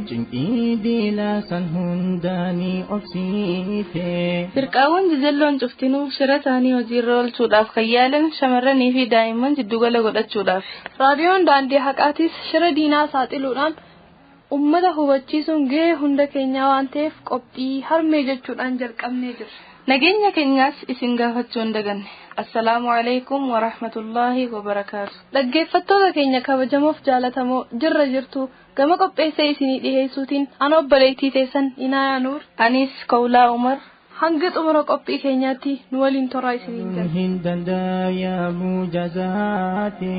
cinqii diila san hundaanii obsiite. Dirqaawwan jajalloon cuftinuu shira isaanii hojiirra oolchuudhaaf kan yaalan shamarranii fi daa'imman jiddugala godhachuudhaaf. Raadiyoon daandii haqaatis shira diinaa saaxiluudhaan ummata hubachiisuun gahee hunda keenyaa waan ta'eef qophii harmee jechuudhaan jalqabnee jirra. Nageenya keenyaas isin gaafachuu hin daganne. Assalaamu alaykum wa rahmatullahi wa barakaatu. Dhaggeeffattoota keenya kabajamoof jaalatamoo jirra jirtu gama qopheessee isinii dhiheessuutiin ana obboleettii teessan Inaayaa Nuur anis Kawlaa Umar hanga xumura qophii keenyaatti nu waliin toraa isiniin jira. Hin danda'amu jazaate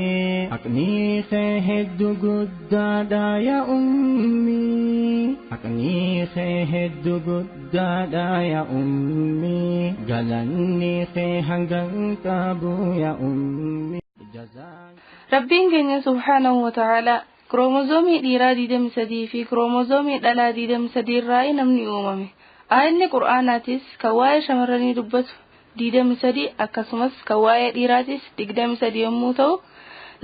aqnii kee hedduu guddaadha yaa ummii aqnii kee hedduu guddaadha yaa ummii galanni kee hangan qabu yaa ummii. Rabbiin keenya subhaanahu wa ta'ala kromozoomii dhiiraa 23 fi kromozoomii dhalaa 23 irraa namni uumame. Ayyaanni Qur'aanaatis kan waa'ee shamarranii dubbatu 23 akkasumas kan waa'ee dhiiraatis 23 yommuu ta'u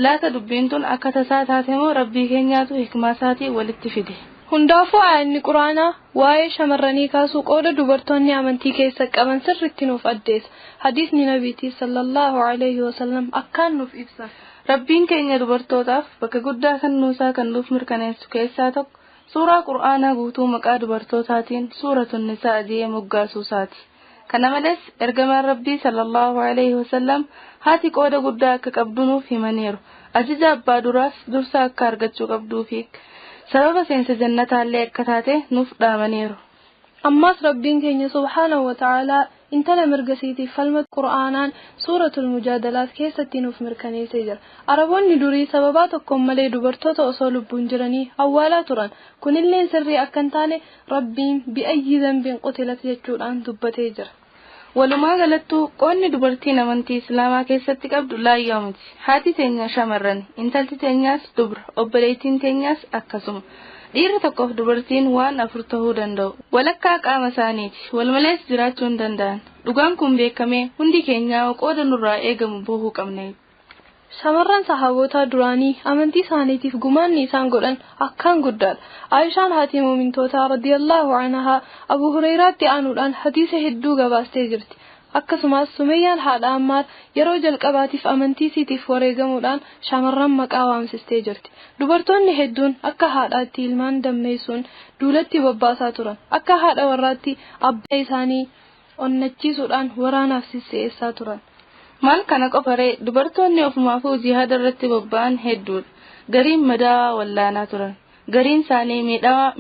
laata dubbiin tun akka tasaa taatemoo Rabbii keenyaatu hikmaa isaatii walitti fide. Hundaafuu ayyaanni Qur'aanaa waa'ee shamarranii kaasuu qooda dubartoonni amantii keessa qaban sirriitti nuuf addeessa. Hadiisni Nabiitii sallallahu alayhi wa sallam akkaan nuuf ibsa. Rabbiin keenya dubartootaaf bakka guddaa kan nuusaa kan nuuf mirkaneessu keessaa tokko suuraa Qur'aanaa guutuu maqaa dubartootaatiin suuratun nisaa jedhee moggaasuu isaati. Kana malees ergamaan Rabbii sallallahu alayhi wa sallam haati qooda guddaa akka qabdu nuuf himaniiru. Ajaja abbaa duraas dursa akka argachuu qabduu fi sababa seensa jannataallee akka taate nuuf dhaamaniiru. Ammas Rabbiin keenya subhaanahu wa ta'ala intala mirgasiitiif falma Qur'aanaan suuratul mujaadalaat keessatti nuuf mirkaneessee jira. Araboonni durii sababaa tokkoon malee dubartoota osoo lubbuun jiranii awwaalaa turan. Kunillee sirrii akka hin taane Rabbiin bi'ayyi dhanbiin qutilat jechuudhaan dubbatee jira. Walumaa galattuu qoonni dubartiin amantii Islaamaa keessatti qabdu laayyaa miti. Haati teenya shamarran, intalti teenyaas dubra, obboleettiin teenyaas akkasuma. Dhiirri tokkoof dubartiin waan afur ta'uu danda'u. Walakkaa qaama isaaniiti. Walmalees jiraachuu hin danda'an. Dhugaan kun beekamee hundi keenyaa qooda nurraa eegamu bahuu qabna. Shamarran sahaabota duraanii amantii isaaniitiif gumaanni isaan godhan akkaan guddaadha. Aishaan haati muumintootaa radiyallahu anhaa Abu Hurayraatti aanuudhaan hadiisa hedduu gabaastee jirti. Akkasumas Sumayyaan haadha Ammaar yeroo jalqabaatiif amantii isiitiif wareegamuudhaan shamarran maqaa waamsistee jirti. Dubartoonni hedduun akka haadhaatti ilmaan dammeessuun duulatti bobbaasaa turan. Akka haadha warraatti abbaa isaanii onnachiisuudhaan waraanaaf sisseessaa turan. Maal kana qofaree dubartoonni ofumaafuu jihaada irratti bobba'an hedduudha. Gariin madaa wallaanaa turan. gariin isaanii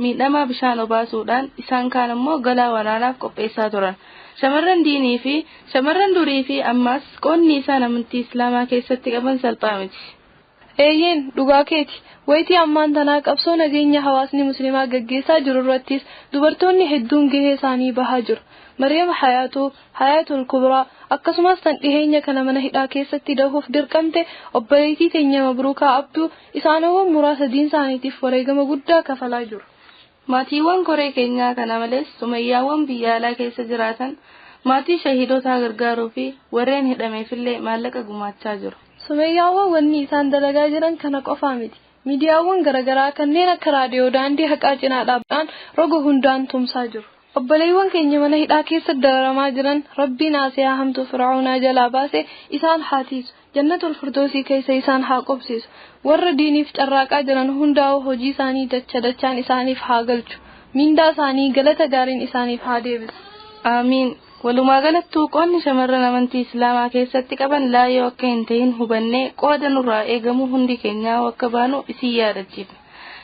miidhamaa bishaan obaasuudhaan isaan kaan immoo galaa waraanaaf qopheessaa turan. Shamarran diinii fi shamarran durii fi ammas qoonni isaan amantii Islaamaa keessatti qaban salphaa miti. Eeyyeen dhugaa keeti. Wayitii ammaan tanaa qabsoo nageenya hawaasni musliimaa gaggeessaa jiru irrattis dubartoonni hedduun gahee isaanii bahaa jiru. Maryam Hayaatul Kubraa akkasumas tan dhiheenya kana mana hidhaa keessatti dahuuf dirqamte obboleettii teenya Mabruukaa Abduu isaanowwan muraasa diin isaaniitiif wareegama guddaa kafalaa jiru. Maatiiwwan koree keenyaa kana malees sumayyaawwan biyya alaa keessa jiraatan maatii shahiidotaa gargaaruu fi warreen hidhameefillee maallaqa gumaachaa jiru. Sumayyaawwan wanni isaan dalagaa jiran kana qofaa miti. Miidiyaawwan garaagaraa kanneen akka raadiyoo daandii haqaa cinaa dhaabdhaan roga hundaan tumsaa jiru. Obboleewwan keenya mana hidhaa keessa dararamaa jiran Rabbiin Asiyaa hamtuu Fir'aunaa jalaa baase isaan haatiisu. Jannatul Firdoosii keessa isaan haa qubsiisu. Warra diiniif carraaqaa jiran hundaa'u hojii isaanii dachaan isaaniif haa galchu. Mindaa isaanii galata gaariin isaaniif haa deebisu. Amiin. Walumaa galattuu qoonni shamarran amantii Islaamaa keessatti qaban laayoo akka hin ta'in hubannee qooda nurraa eegamu hundi keenyaa akka baanu isin yaadachiifna.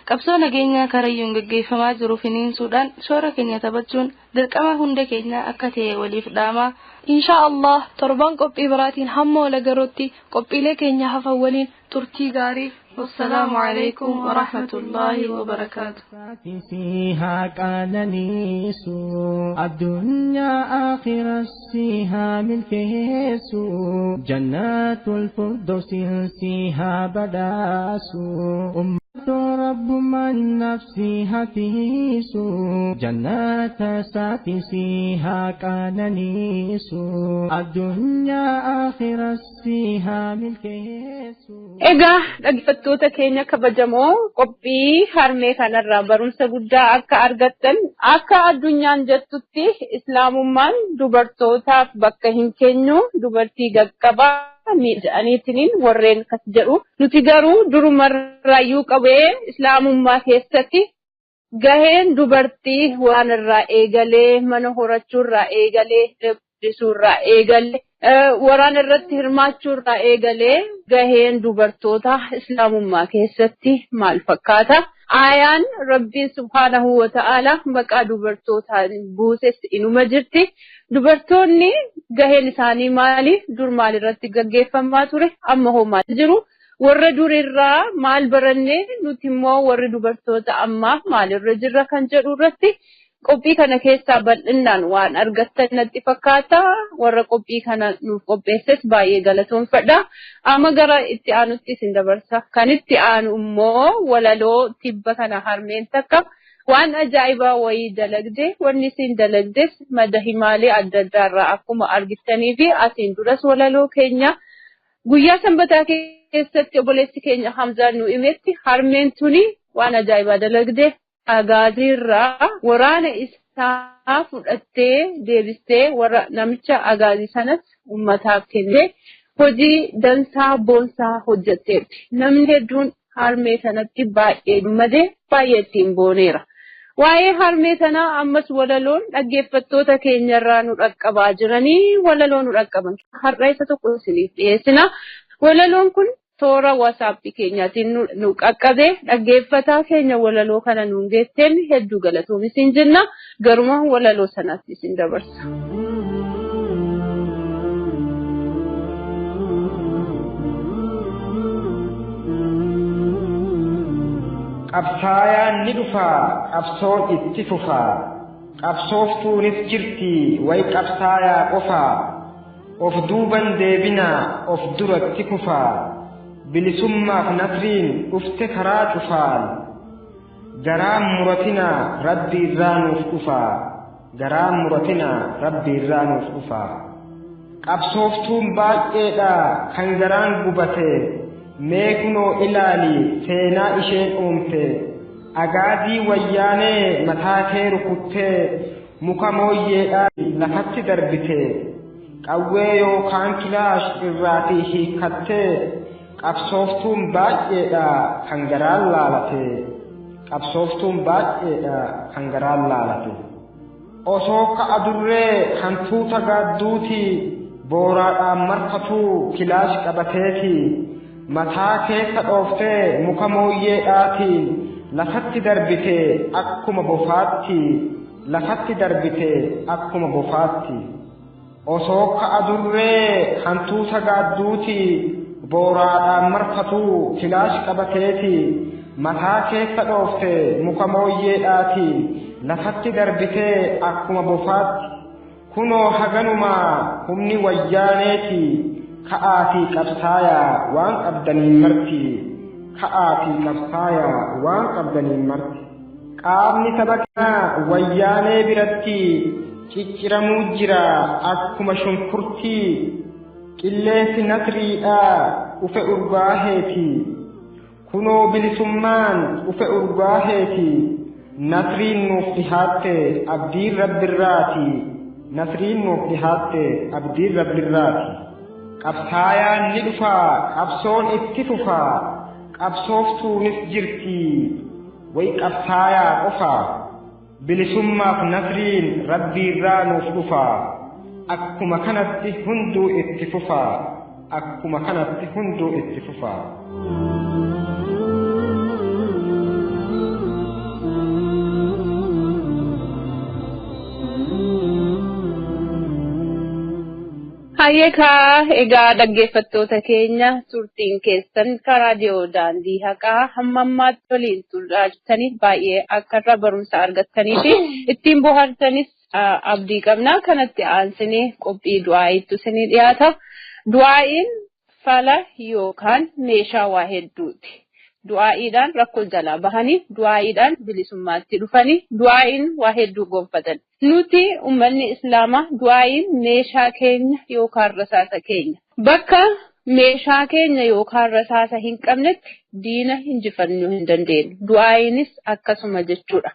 Qabsoo nageenyaa karayyuun gaggeeffamaa jiru finiinsuudhaan shoora keenya taphachuun dirqama hunda keenyaa akka ta'e waliif dhaamaa. Inshaallah torban qophii biraatiin hamma wal agarruutti qophiilee keenya hafan waliin turtii gaarii. والسلام عليكم ورحمة الله وبركاته. فيها قالنيسو الدنيا آخر فيها ملكيسو جنات الفردوس فيها بداسو رب من نفسها تيسو جنات ساتي فيها قالنيسو الدنيا آخر فيها ملكيسو. Dhaggeeffattoota keenya kabajamoo qophii harmee kanarraa barumsa guddaa akka argattan akka addunyaan jettutti islaamummaan dubartootaaf bakka hin kennu dubartii gaqqabaa miidhaniitiin warreen kas jedhu nuti garuu durumarraayyuu qabee islaamummaa keessatti gaheen dubartii waan irraa eegalee mana horachuurraa eegalee deebisuurraa eegalee waraan irratti hirmaachuurraa eegalee gaheen dubartoota islaamummaa keessatti maal fakkaata? Ayaan Rabbiin subhaanahu wa ta'ala maqaa dubartootaan buuses inuma jirti. Dubartoonni gaheen isaanii maali? Dur maal irratti gaggeeffamaa ture? Amma hoo maal jiru? Warra durirraa maal barannee nuti immoo warri dubartoota ammaa maalirra jirra kan jedhu irratti qophii kana keessaa bal'inaan waan argattan natti fakkaata. Warra qophii kana nuuf qopheesses baay'ee galatoomfadha. Amma gara itti aanutti isin dabarsa. Kan itti aanu immoo walaloo tibba kana harmeen takka waan ajaa'ibaa wayii dalagde. Wanni isin dalagdes madda himaalee adda addaarraa akkuma argitanii fi asiin duras walaloo keenya guyyaa sanbataa keessatti obboleessi keenya Hamzaan nu himetti harmeen tuni waan ajaa'ibaa dalagde. Agaazirraa waraana isaa fudhattee deebistee warra namicha agaazii sanas ummataaf kennee hojii dansaa boonsaa hojjetteetti. Namni hedduun harmee sanatti baay'ee gammadee baay'ee ittiin booneera. Waa'ee harmee sanaa ammas walaloon dhaggeeffattoota keenyarraa nu dhaqqabaa jiranii walaloo nu dhaqqaban. Har'a isa tokko isiniif dhiyeessina. Walaloon kun toora WhatsApp keenyaatiin nu qaqqabe dhaggeeffataa keenya walaloo kana nuun geetteen hedduu galatoomi isin jenna. Garuma walaloo sanaatti isin dabarsa. Qabsaayaan ni dhufaa qabsoon itti fufaa qabsooftuunis jirti way qabsaayaa qofaa of duuban deebinaa of duratti kufaa bilisummaaf nasriin dhufte karaa cufaan garaan muratinaa rabbi irraa nuuf dhufaa garaan muratinaa rabbi irraa nuuf dhufaa qabsooftuun baay'eedha kan garaan gubate mee kunoo ilaali seenaa isheen uumte agaazii wayyaanee mataa kee rukuttee muka mooyyeedhaan lafatti darbite qawwee yookaan kilaash irraatii hiikkattee qabsooftuun baay'eedha kan garaan laalate qabsooftuun baay'eedha kan garaan laalate osoo ka'a durree kan tuuta gaadduuti booraadhaan marfatuu kilaash qabateeti mataa keessa dhooftee muka mooyyeedhaatiin lafatti darbitee akkuma bofaatti lafatti darbitee akkuma bofaatti osoo ka'a durree hantuuta gaadduuti booraadhaan marfatuu filaash qabateeti mataa keessa dhooftee muka mooyyeedhaatiin lafatti darbitee akkuma bofaatti kunoo haganuma humni wayyaaneeti ka'aatii qabsaayaa waan qabdaniin marti ka'aatii qabsaayaa waan qabdaniin marti qaamni saba kanaa wayyaanee biratti cicciramuu jira akkuma shunkurtii qilleensi nasriidhaa ufe urgaaheeti kunoo bilisummaan ufe urgaaheeti nasriin nuuf dhihaatte abdiin rabbirraati nasriin nuuf dhihaatte abdiin rabbirraati qabsaayaan ni dhufaa qabsoon itti fufaa qabsooftuunis jirti way qabsaayaa qofaa bilisummaaf nasriin rabbiirraa nuuf dhufaa akkuma kanatti hunduu itti fufaa akkuma kanatti hunduu itti fufaa Hayyeekaa egaa dhaggeeffattoota keenya turtiin keessan karaa raadiyoo daandii haqaa hamma ammaatti waliin turaa jirtaniif baay'ee akka irraa barumsa argattanii fi ittiin bohaartanis abdii qabna. Kanatti aansinee qophii du'aa'iitu isinii dhiyaata. Du'aa'iin fala yookaan meeshaa waa hedduuti. Du'aa'iidhaan rakkoo jalaa bahanii du'aa'iidhaan bilisummaatti dhufanii du'aa'iin waa hedduu gonfatan. Nuti uummanni islaamaa du'aa'iin meeshaa keenya yookaan rasaasa keenya. Bakka meeshaa keenya yookaan rasaasa hin qabnetti diina injifannuu hin dandeenyu. Du'aa'iinis akkasuma jechuudha.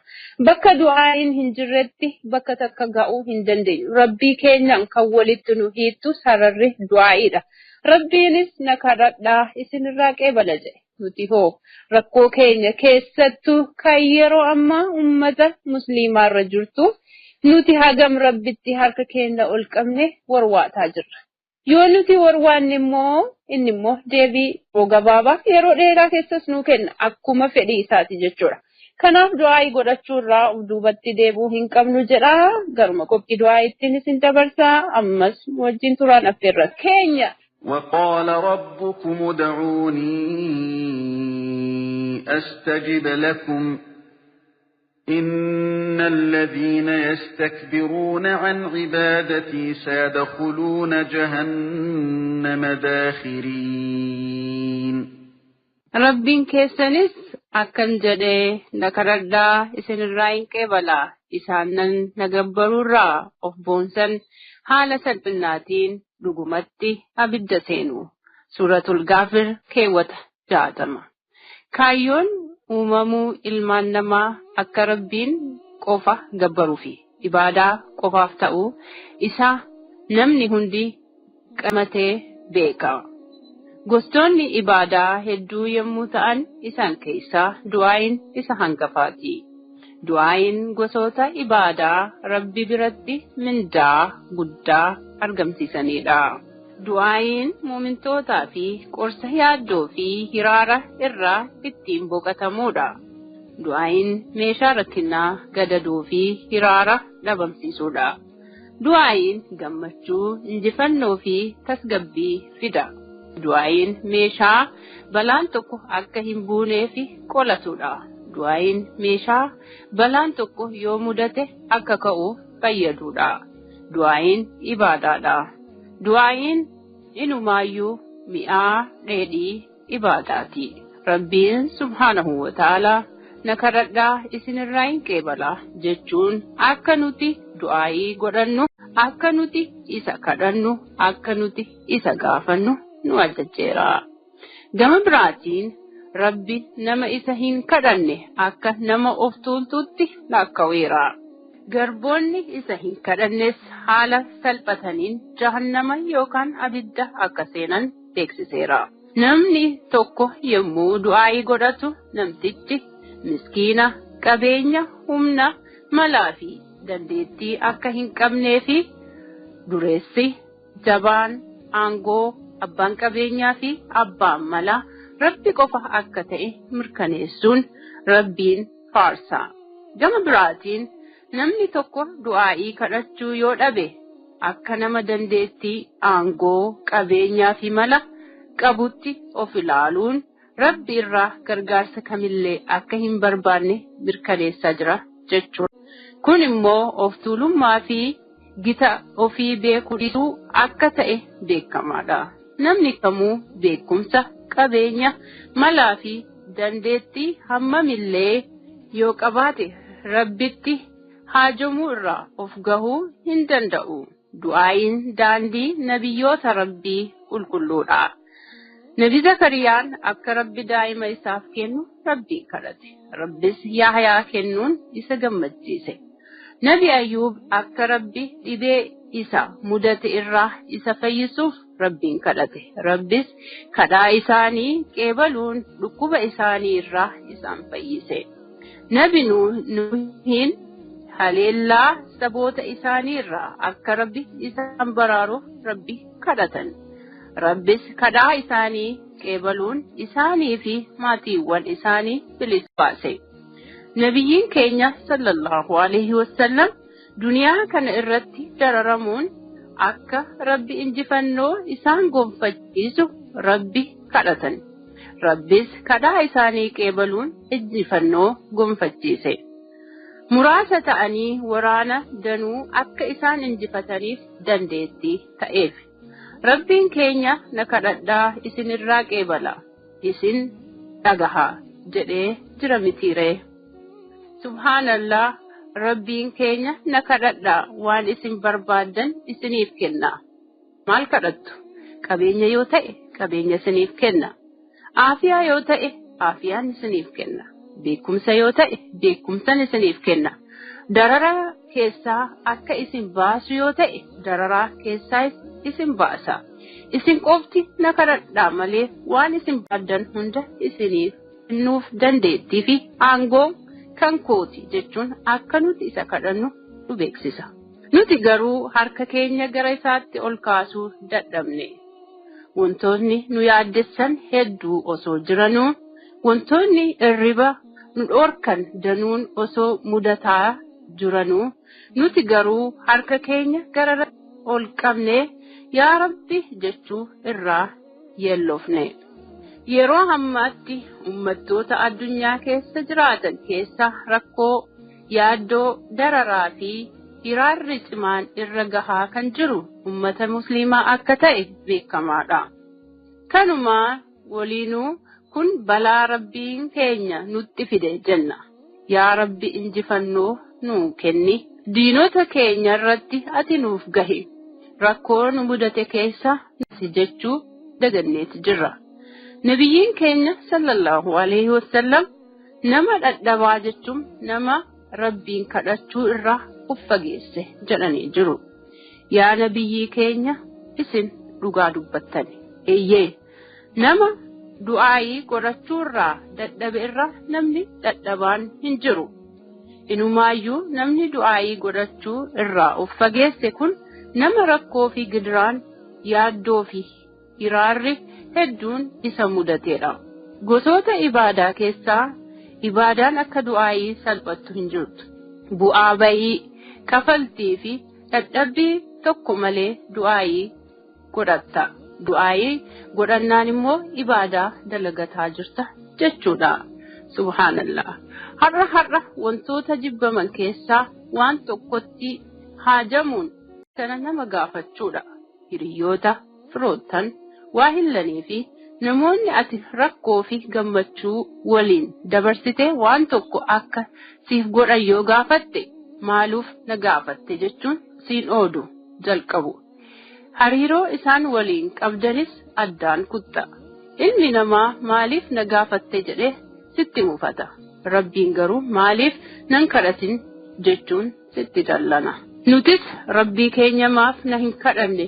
Bakka du'aa'iin hin jirretti bakka takka ga'uu hin dandeenyu. Rabbii keenyaan kan walitti nu hiittu sararri du'aa'iidha. Rabbiinis na kadhadhaa isinirraa qeebala jedhe. Nuti hoo rakkoo keenya keessattuu kan yeroo ammaa uummata musliimaarra jirtu nuti hagam rabbitti harka keenya ol qabne warwaataa jirra. Yoo nuti warwaanne immoo inni immoo deebii gabaabaa yeroo dheeraa keessas nu kenna akkuma fedhii isaati jechuudha. Kanaaf du'aa'ii godhachuurraa duubatti deebuu hin qabnu jedha. Garuma qophii du'aa'iittiin isin dabarsaa ammas wajjin turaan affeerra keenya. وقال ربكم ادعوني أستجب لكم إن الذين يستكبرون عن عبادتي سيدخلون جهنم داخرين ربين كيسانيس أكن جدي نكردا إسن الرأي كبلا إسانن نغبرورا أفبونسن حالة سلبناتين dhugumatti abidda seenu suuratul gaafir keewwata 60. Kaayyoon uumamuu ilmaan namaa akka rabbiin qofa gabbaruu fi ibaadaa qofaaf ta'uu isaa namni hundi qamatee beeka. Gostoonni ibaadaa hedduu yommuu ta'an isaan keessaa du'aa'iin isa hangafaati. Du'aa'iin gosoota ibaadaa rabbi biratti mindaa guddaa argamsiisanidha. Du'aa'iin muumintootaa fi qorsa yaaddoo fi hiraara irraa ittiin boqotamuudha. Du'aa'iin meeshaa rakkinaa gadadoo fi hiraara dhabamsiisuudha. Du'aa'iin gammachuu, injifannoo fi tasgabbii fida. Du'aa'iin meeshaa balaan tokko akka hin buuneef qolatuudha. Du'aa'iin meeshaa balaan tokko yoo mudate akka ka'uuf fayyaduudha. Du'aa'iin ibaadaadha. Du'aa'iin inumaayyuu mi'aa dheedhii ibaadaati. Rabbiin subhaanahu wa ta'ala na kadhadhaa isinirraa hin qeebala jechuun akka nuti du'aa'ii godhannu, akka nuti isa kadhannu, akka nuti isa gaafannu nu ajajjeera. Gama biraatiin Rabbi nama isa hin kadhanne akka nama of tuultuutti lakkaa'eera. Garboonni isa hin kadhannes haala salphataniin jahannama yookaan abidda akka seenan beeksiseera. Namni tokko yommuu du'aa'ii godhatu namtichi miskiina, qabeenya, humna, malaa fi dandeettii akka hin qabnee fi dureessi, jabaan, aangoo abbaan qabeenyaa fi abbaan malaa Rabbi qofa akka ta'e mirkaneessuun Rabbiin faarsaa. Gama biraatiin namni tokko du'aa'ii kadhachuu yoo dhabe akka nama dandeettii aangoo qabeenyaa fi mala qabutti of ilaaluun Rabbi irraa gargaarsa kamillee akka hin barbaanne mirkaneessaa jira jechuudha. Kun immoo of tuulummaa fi gita ofii beekuu dhiisuu akka ta'e beekamaadha. Namni kamuu beekumsa, qabeenya, malaa fi dandeettii hammamillee yoo qabaate Rabbitti haajomuu irraa of gahuu hin danda'u. Du'aa'iin daandii nabiyyoota Rabbii qulqulluudha. Nabi Zakariyaan akka Rabbi daa'ima isaaf kennu Rabbii kadhate. Rabbis Yahyaa kennuun isa gammachiise. Nabi Ayyuub akka Rabbi dhibee isa mudate irraa isa fayyisuuf Rabbiin kadhate. Rabbis kadhaa isaanii qeebaluun dhukkuba isaanii irraa isaan fayyise. Nabi Nuuhin haleellaa saboota isaanii irraa akka Rabbi isaan baraaruuf Rabbi kadhatan. Rabbis kadhaa isaanii qeebaluun isaanii fi maatiiwwan isaanii bilisa baase. Nabiyyiin keenya sallallahu alaihi wasallam duniyaa kana irratti dararamuun akka Rabbi injifannoo isaan gonfachiisu Rabbi kadhatan. Rabbis kadhaa isaanii qeebaluun injifannoo gonfachiise. Muraasa ta'anii waraana danuu akka isaan injifataniif dandeettii ta'eef. Rabbiin keenya na kadhadhaa isinirraa qeebala, isin dhagahaa jedhee jira mitiiree. Subhaanallah, Rabbiin keenya na kadhadhaa waan isin barbaadan isiniif kenna. Maal kadhattu? Qabeenya yoo ta'e qabeenya isiniif kenna. Aafiyaa yoo ta'e aafiyaan isiniif kenna. Beekumsa yoo ta'e beekumsan isiniif kenna. Dararaa keessaa akka isin baasu yoo ta'e dararaa keessaa isin baasa. Isin qofti na kadhadhaa malee waan isin barbaadan hunda isiniif kennuuf dandeettii fi aangoo kan kooti jechuun akka nuti isa kadhannu nu beeksisa. Nuti garuu harka keenya gara isaatti ol kaasuu dadhabne. Wantoonni nu yaaddessan hedduu osoo jiranuu, wantoonni irriba nu dhoorkan danuun osoo mudataa jiranuu, nuti garuu harka keenya gara ol qabnee yaa Rabbi jechuu irraa yelloofne. Yeroo hammaatti ummattoota addunyaa keessa jiraatan keessa rakkoo, yaaddoo, dararaa fi hiraarri cimaan irra gahaa kan jiru ummata musliimaa akka ta'e beekamaadha. Kanumaa waliinuu kun balaa Rabbiin keenya nutti fide jenna. Yaa Rabbi injifannoo nuu kenni. Diinota keenya irratti ati nuuf gahi. Rakkoo nu mudate keessa nasi jechuu daganneeti jirra. Nabiyyiin keenya sallallahu alaihi wasallam nama dadhabaa jechuun nama Rabbiin kadhachuu irraa of fageesse jedhanii jiru. Yaa nabiyyii keenya isin dhugaa dubbattani. Eeyyee nama du'aayii godhachuu irraa dadhabe irraa namni dadhabaan hin jiru. Inumaayyuu namni du'aayii godhachuu irraa of fageesse kun nama rakkoo fi gidiraan, yaaddoo fi hiraarri hedduun isa mudateedha. Gosoota ibaadaa keessaa ibaadaan akka du'aayii salphattu hin jirtu. Bu'aa bayii, kafaltii fi dadhabbii tokko malee du'aayii godhatta. Du'aayii godhannaan immoo ibaadaa dalagataa jirta jechuudha. Subhaanallah. Har'a wantoota jibbaman keessaa waan tokkotti haajamuun sana nama gaafachuudha. Hiriyoota, firoottan, waa hillanii fi namoonni ati rakkoo fi gammachuu waliin dabarsitee waan tokko akka siif godhan yoo gaafatte maaluuf na gaafatte jechuun siin oodu jalqabu. Hariiroo isaan waliin qabdanis addaan kutta. Ilmi namaa maaliif na gaafatte jedhee sitti mufata. Rabbiin garuu maaliif nan kadhatin jechuun sitti dallana. Nutis Rabbii keenya maaf na hin kadhanne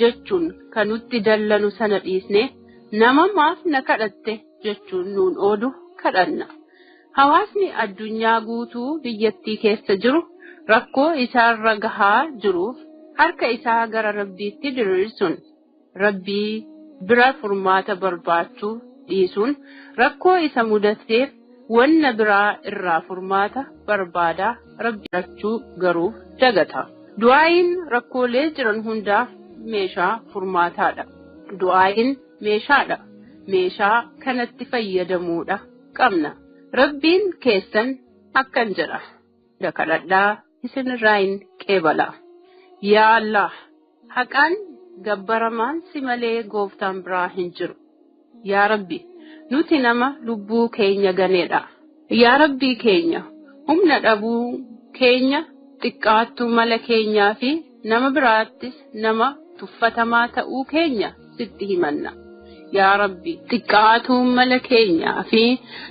jechuun kan nutti dallanu sana dhiisne nama maaf na kadhatte jechuun nuun oodu kadhanna. Hawaasni addunyaa guutuu biyyattii keessa jiru rakkoo isaarra gahaa jiruuf harka isaa gara Rabbiitti diriirsuun Rabbii bira furmaata barbaachuu dhiisuun rakkoo isa mudateef wanna biraa irraa furmaata barbaadaa rabbirachuu garuu dagata. Du'aayin rakkoolee jiran hundaaf meeshaa furmaataadha. Du'aayin meeshaadha. Meeshaa kanatti fayyadamuudha qabna. Rabbiin keessan akkan jedha. Kadhadhaa isinirraa hin qeebala. Yaa Allah, haqaan gabbaramaan si malee gooftaan biraa hin jiru. Yaa Rabbi, nuti nama lubbuu keenya ganeedha. Yaa Rabbii keenya, humna dhabuu keenya xiqqaattuu mala keenyaa fi nama biraattis nama tuffatamaa ta'uu keenya sitti himanna. Yaa Rabbi, xiqqaattuu mala keenyaa fi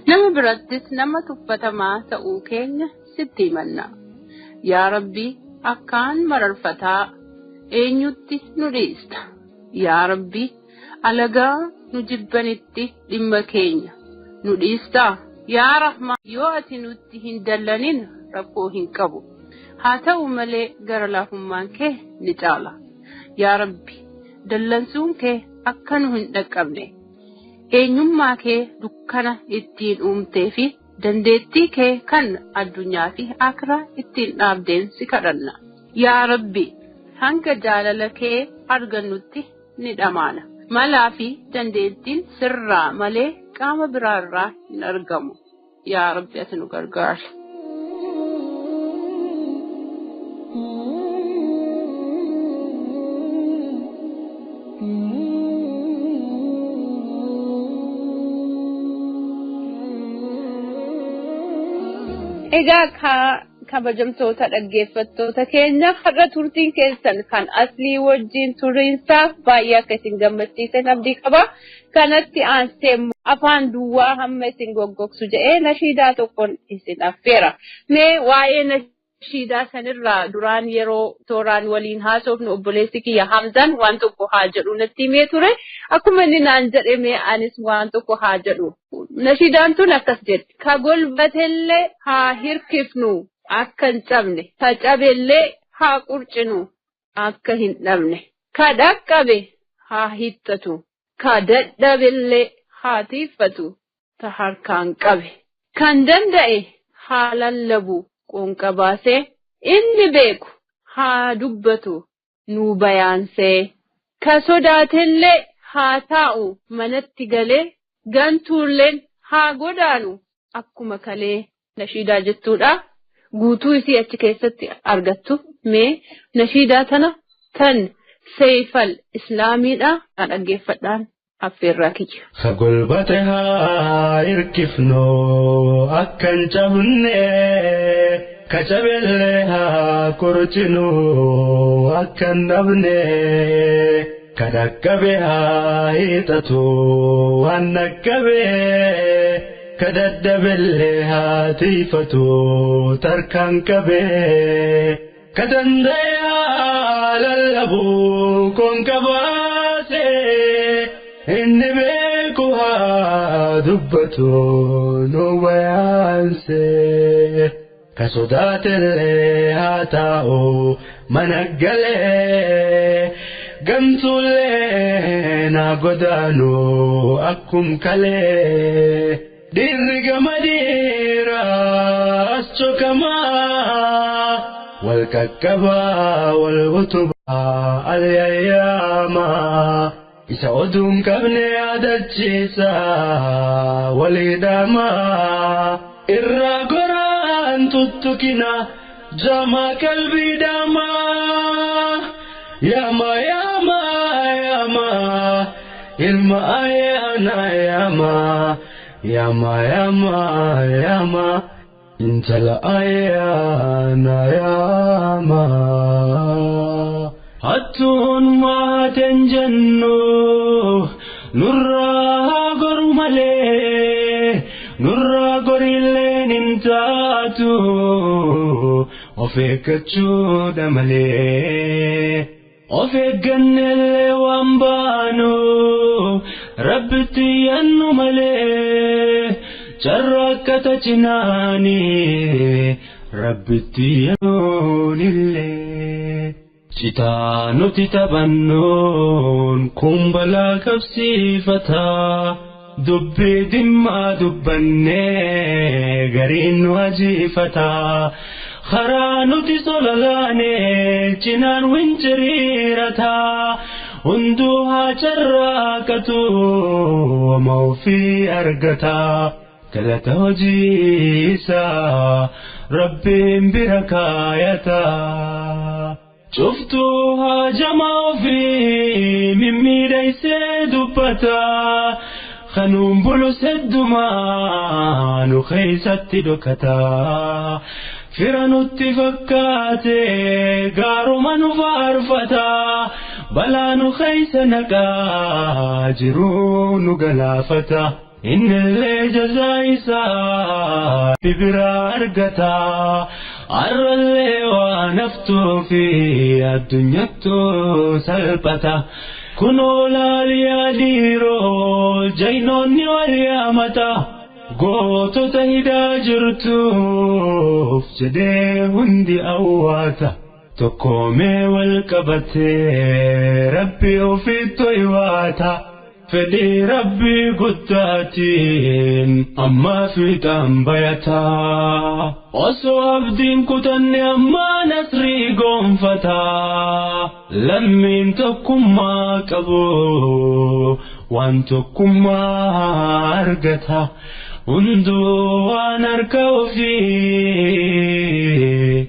nama biraattis nama tuffatamaa ta'uu keenya sitti himanna. Yaa Rabbi, akkaan mararfataa eenyutti nu dhiista. Yaa Rabbi, alagaa nu jibbanitti dhimma keenya nu dhiistaa. Yaa Rahmaan, yoo ati nutti hin dallanin rakkoo hin qabu. Haa ta'u malee gara laafummaan kee ni caala. Yaa Rabbi, dallansuun kee akka nu hin dhaqqabne, eenyummaa kee dukkana ittiin uumtee fi dandeettii kee kan addunyaa fi akhiraa ittiin dhaabdeen si kadhanna. Yaa Rabbi, hanga jaalala kee argannutti ni dhamaana. Malaa fi dandeettiin sirraa malee qaama biraarraa hin argamu. Yaa Rabbi, ati nu gargaari. Egaa kabajamtoota dhaggeeffattoota keenya, har'a turtiin keessan kan aslii wajjin turiinsaaf baay'ee akka isin gammachiisan abdii qaba. Kanatti aansee afaan duwwaa hamma isin goggogsu jedhee nashiidaa tokkoon isin affeera. Mee waa'ee nashiidaa sanirraa duraan yeroo tooraan waliin haasofnu obboleessi kiyya Hamzaan waan tokko haa jedhu natti himee ture. Akkuma inni naan jedhe mee anis waan tokko haa jedhu. Nashiidaan tun akkas jedhi. Ka golbatellee haa hirkifnu akka hin cabne. Ka cabellee haa qurcinu akka hin dhabne. Ka dhaqqabe haa hiixatu. Ka dadhabellee haa tiiffatu. Ta harkaan qabe. Kan danda'e haa lallabu qoonqa baasee. Inni beeku haa dubbatu nuu bayaansee. Ka sodaatellee haa taa'u manatti galee. Gantuulleen haa godaanu akkuma kalee nashiidaa jettuudha. Guutuu isii achi keessatti argattu. Mee nashiidaa tana tan Seeyfal Islaamiidha. Kan dhaggeeffadhaan affeerraa kiyya. Ka golbate haa hirkifnu akka hin cabne. Ka cabellee haa qurcinu akka hin dhabne. Ka dhaqqabe haa hiixatu waan dhaqqabe. Ka dadhabellee haa tiifatu tarkaan qabe. Ka danda'e haa lallabu qoonqa baase. Inni beeku haa dubbatu nuu bayaanse. Ka sodaatellee haa taa'u mana galee. Gantuullee naa godaanu akkum kalee. Dirri gamadiira as chokamaa. Wal qaqqabaa wal utubaa alyayyamaa. Isa oduun qabne yaadachiisa waliidhamaa. Irraa goraan tuttukina jamaa qalbii dhaamaa. Yama yama yama ilma ayana yama yama yama yama intala ayana yama hatun maaten jannu nurra goru male nurra gorilleen intaatu ofeekkachu damale. Of eeggannellee waan baanu rabbitti yannu malee carraaqqata cinaani rabbitti yannuunillee citaa nuti taphannoon kun balaa qabsiifataa dubbii dhimmaa dubbannee gariin nu ajiifataa karaa nuti sololaanee cinaan winjiriirataa hunduu haa carraaqatu wama ofii argataa galata hojiisaa rabbiin bira kaayataa cuftuu haa jamaa ofii mimmiidhaysee dubbataa kanuun bulus heddumaa nu keeysatti dhokataa fira nutti fakkaate gaaruma nu faarfataa balaa nu keeysa naqaa jiruu nu galaafata innillee jazaa isaa biraa argataa arrallee waan haftuu fi addunyattuu salphata kunoo laaliyaa dhiiroo jaynoonni wal yaamata gootota hidaa jirtuuf jedhee hundi awwaata tokkoomee wal qabatee rabbi ofiitti hiwaata fedhii rabbii guddaatiin ammaa fiixaan bayataa osoo abdiin kutanne ammaa nasrii goonfataa lammiin tokkummaa qabu waan tokkummaa argata hunduu waan harka ofii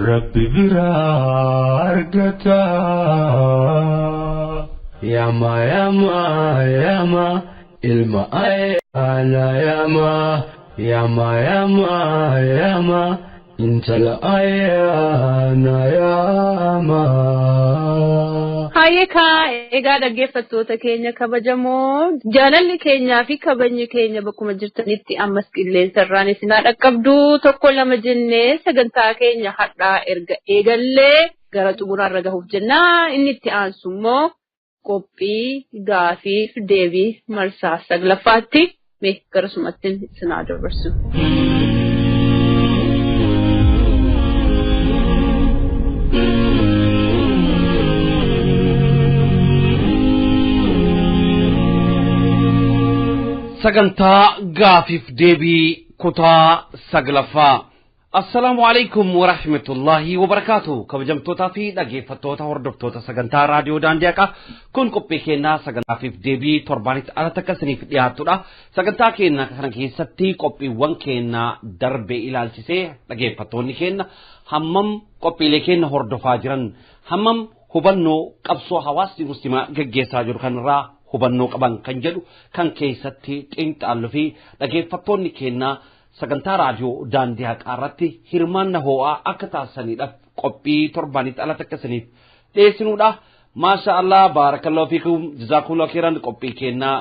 rabbi biraa argataa yama yama yama ilma ayana yama yama yama yama intala ayana yama Hayyeka egaa dhaggeeffattoota keenya kabajamoo jaalalli keenyaa fi kabajni keenya bakkuma jirtanitti ammas qilleensarraan isin haa dhaqqabdu tokko lama jennee sagantaa keenya hadhaa erga eegallee gara xumuraarra gahuuf jennaa inni itti aansu immoo qophii gaafiif deebii marsaa saglaffaatti mee garasumatti isin haa dabarsu. sagantaa gaafiif deebii kutaa saglaffaa. Assalaamu alaykum wa rahmatullahi wa barakatuh. Kabajamtootaa fi dhaggeeffattoota hordoftoota sagantaa raadiyoo daandii haqaa kun qophii keenyaa sagantaaf deebii torbaanitti ala takka isiniif dhiyaatudha. Sagantaa keenya kana keessatti qophiiwwan keenya darbe ilaalchisee dhaggeeffattoonni keenya hammam qophiilee keenya hordofaa jiran hammam hubannoo qabsoo hawaasni muslimaa gaggeessaa jiru kanarraa hubannoo qaban kan jedhu kan keessatti xiinxalluu fi dhaggeeffattoonni keenya sagantaa raadiyoo daandii haqaa irratti hirmaanna ho'aa akka taasisaniidhaaf qophii torbaanitti ala takka isiniif dhiyeessinuudha. Maasha Allah baarakallahu fiikum jazaakumullahu khairan qophii keenya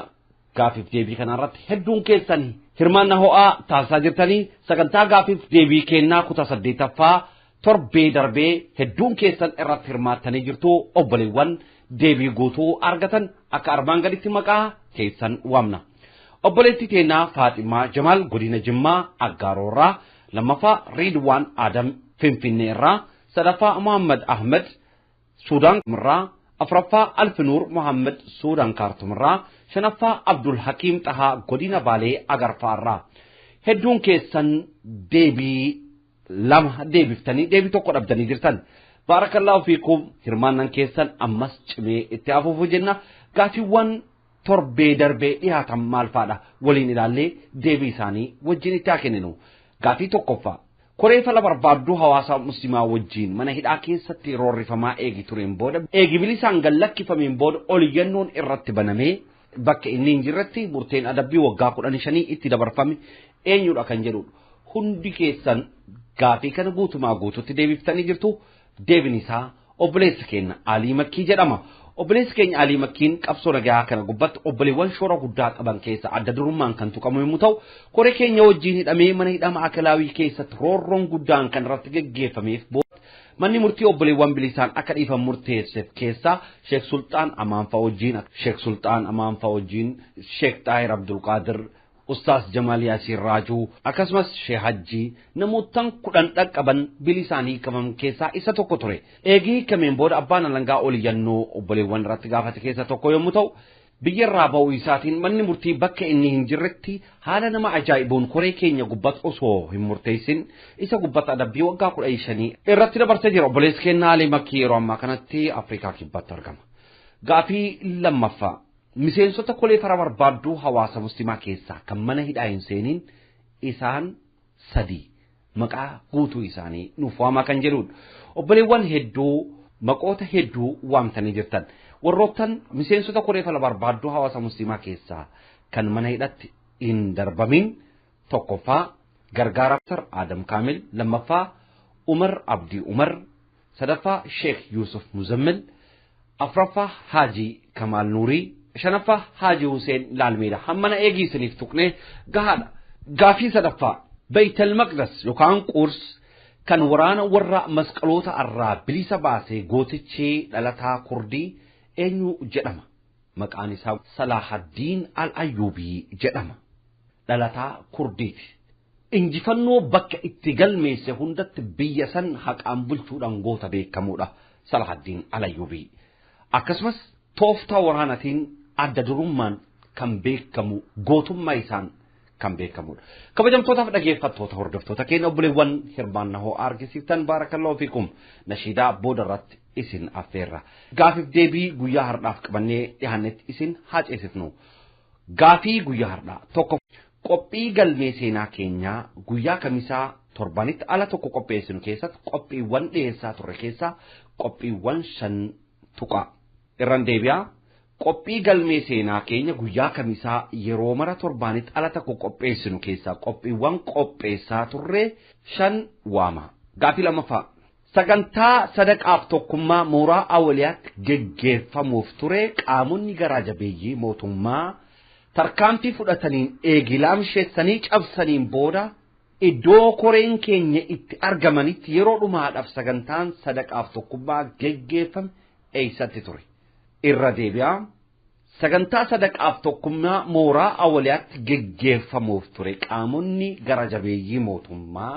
gaafiif deebii kanarratti hedduun keessanii hirmaanna ho'aa taasisaa jirtanii sagantaa gaafiif deebii keenyaa kutaa 8ffaa torbee darbee hedduun keessan irratti hirmaattanii jirtu obboleewwan deebii guutuu argatan akka armaan gaditti maqaa keessan waamna. Obboleetti teenyaa Faaximaa Jamaal godina Jimmaa Aggaaroorraa, lammaffaa Ridwaan Adam Finfinneerraa, sadaffaa Muhammad Ahmed Suudaan irraa, afuraffaa Alfinuur Muhammad Suudaan Kaartumirraa, shanaffaa Abdul Hakiim Tahaa godina Baalee Agarfaarraa. Hedduun keessan deebii lama deebiftanii deebii tokko dhabdanii jirtan. Baarakallahu fiikum hirmaannan keessan ammas cimee itti afuufu jenna. Gaafiiwwan torbee darbee dhiyaatan maal faadha waliin ilaallee deebii isaanii wajjin itti haa kenninu. Gaafii tokkoffaa koree fala barbaaddu hawaasa muslimaa wajjin mana hidhaa keessatti roorrifamaa eegi tureen booda eegi bilisaan gallakkifameen booda oliyyannoon irratti banamee bakka inni hin jirretti murteen adabbii waggaa 15 itti dabarfame eenyudha kan jedhudha. Hundi keessan gaafii kana guutumaa guututti deebiftanii jirtu. Deebiin isaa obboleessa keenya Alii Makkii jedhama. Obboleessi keenya Alii Makkiin qabsoo nagaa kana gubbatti obboleewwan shoora guddaa qaban keessa adda durummaan kan tuqamu yommuu ta'u koree keenya wajjin hidhamee mana hidhaa Akalaawii keessatti roorroon guddaan kan irratti gaggeeffameef booda manni murtii obboleewwan bilisaan akka dhiifan murteesseef keessa Sheekh Sultaan Amaanfaa wajjin Sheekh Sultaan Amaanfaa wajjin Sheekh Taahir Abdul Qaadir Ustaas Jamaal Yaasiin Raajuu akkasumas Sheekh Hajji namoottan 10 dhaqqaban bilisaanii kamam keessaa isa tokko ture. Eegii kameen booda abbaan alangaa oliyyannoo obboleewwan irratti gaafate keessa tokko yommuu ta'u biyyarraa ba'uu isaatiin manni murtii bakka inni hin jirretti haala nama ajaa'ibuun koree keenya gubbat osoo hin murteessin isa gubbat adabbii waggaa 15 irratti dabarsee jira. Obboleessi kennaa Alii Makkii yeroo ammaa kanatti Afrikaa kibbatti argama. Gaafii lammaffaa miseensota kolee fara barbaadduu hawaasa muslimaa keessaa kan mana hidhaa hin seeniin isaan 3 maqaa guutuu isaanii nuuf waamaa kan jedhudha. Obboleewwan hedduu maqoota hedduu waamtanii jirtan. Warroottan miseensota kolee fara barbaadduu hawaasa muslimaa keessaa kan mana hidhatti hin darbamin tokkoffaa Gargaara Adam Kaamil, lammaffaa Umar Abdii Umar, sadaffaa Sheekh Yusuf Muzammil, afraffaa Haji Kamal Nurii, shanaffaa Haji Hussein Laalmeedha. Hammana eegii isiniif tuqnee gahaadha. Gaafii sadaffaa Baytal Maqdas yookaan Qurs kan waraana warra masqaloota irraa bilisa baasee gootichi dhalataa Kurdii eenyu jedhama? Maqaan isaa Salahaddin Al-Ayyubii jedhama. Dhalataa Kurdiiti. Injifannoo bakka itti galmeesse hundatti biyya san haqaan bulchuudhaan goota beekamuudha Salahaddin Al-Ayyubii. Akkasumas tooftaa waraanatiin adda durummaan kan beekamu gootummaa isaan kan beekamudha. Kabajamtootaaf dhageeffattoota hordoftoota keenya obboleewwan hirmaannaa hoo argisiiftan baarakallahu fiikum nashiidaa boodarratti isin affeerra. Gaafiif deebii guyyaa har'aaf qabannee dhiyaannetti isin haa ceesifnu. Gaafii guyyaa har'aa tokko qophii galmee seenaa keenyaa guyyaa kamisaa torbanitti ala tokko qopheessinu keessatti qophiiwwan dhiyeessaa turre keessaa qophiiwwan 5 tuqaa irraan deebi'aa. Qophii galmee seenaa keenya guyyaa kamisaa yeroo mara torbanitti ala tokko qopheessinu keessaa qophiiwwan qopheessaa turre 5 waama. Gaafii lammaffaa sagantaa sadaqaaf tokkummaa mooraa awwaliyaatti geggeeffamuuf ture qaamonni garaa jabeeyyii mootummaa tarkaanfii fudhataniin eegilaamsheessanii cabsaniin booda iddoo koreen keenya itti argamanitti yeroo dhumaadhaaf sagantaan sadaqaaf tokkummaa geggeeffame eessatti ture. Irra deebi'aa sagantaa sadaqaaf tokkummaa mooraa awwaliyaatti geggeeffamuuf ture qaamonni garaa jabeeyyii mootummaa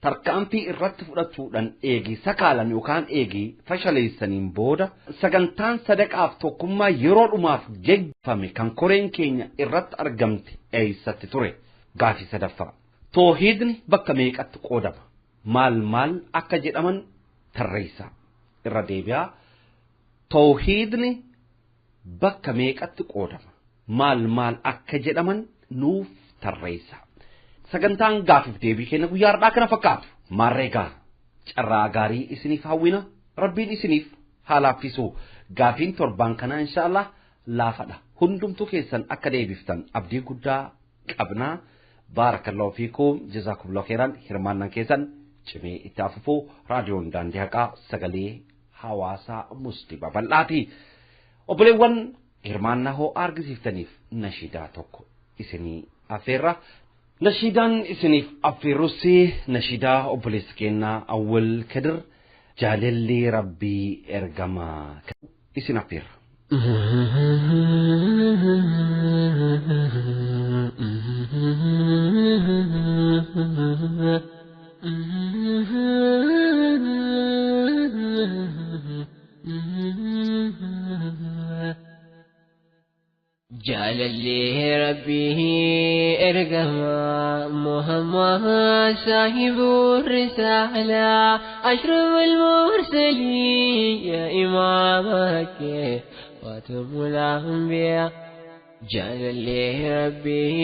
tarkaanfii irratti fudhachuudhaan eegii sakaalan yookaan eegii fashaleessaniin booda sagantaan sadaqaaf tokkummaa yeroo dhumaaf geggeeffame kan koreen keenya irratti argamte eessatti ture. Gaafii sadaffaa toohiidni bakka meeqatti qoodama? Maal akka jedhaman tarreessaa. Irra deebi'aa toohiidni bakka meeqatti qoodama? Maal akka jedhaman nuuf tarreessaa. Sagantaan gaafiif deebii keenya guyyaa har'aa kana fakkaatu. Maarreegaa carraa gaarii isiniif hawwina. Rabbiin isiniif haa laaffisu. Gaafiin torbaan kanaa inshaallah laafadha. Hundumtuu keessan akka deebiftan abdii guddaa qabnaa. Baarakallahu fiikum jazaakumullahu khairan hirmaannaan keessan cimee itti fufuu raadiyoon daandii haqaa sagalee hawaasaa musliima bal'aati. Obboleewwan hirmaannaa hoo argisiiftaniif nashiidaa tokko isinii affeerra. Nashiidaan isiniif affeerrusi nashiidaa obboleessa keenyaa Awwal Kadir jaalalli Rabbii ergamaa isin affeerra. جلالي ربي ارقما محمد صاحب الرسالة أشرف المرسلين يا إمامك واتم الأنبياء جلالي ربي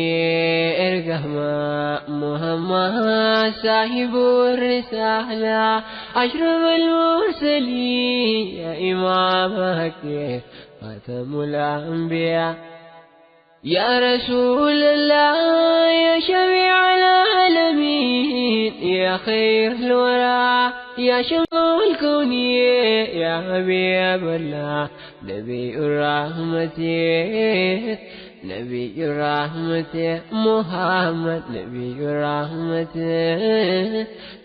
ارقما محمد صاحب الرسالة أشرف المرسلين يا إمامك واتم الأنبياء يا رسول الله يا شفيع العالمين يا خير الورى يا شفيع الكون يا حبيب الله نبي الرحمة نبي الرحمة محمد نبي الرحمة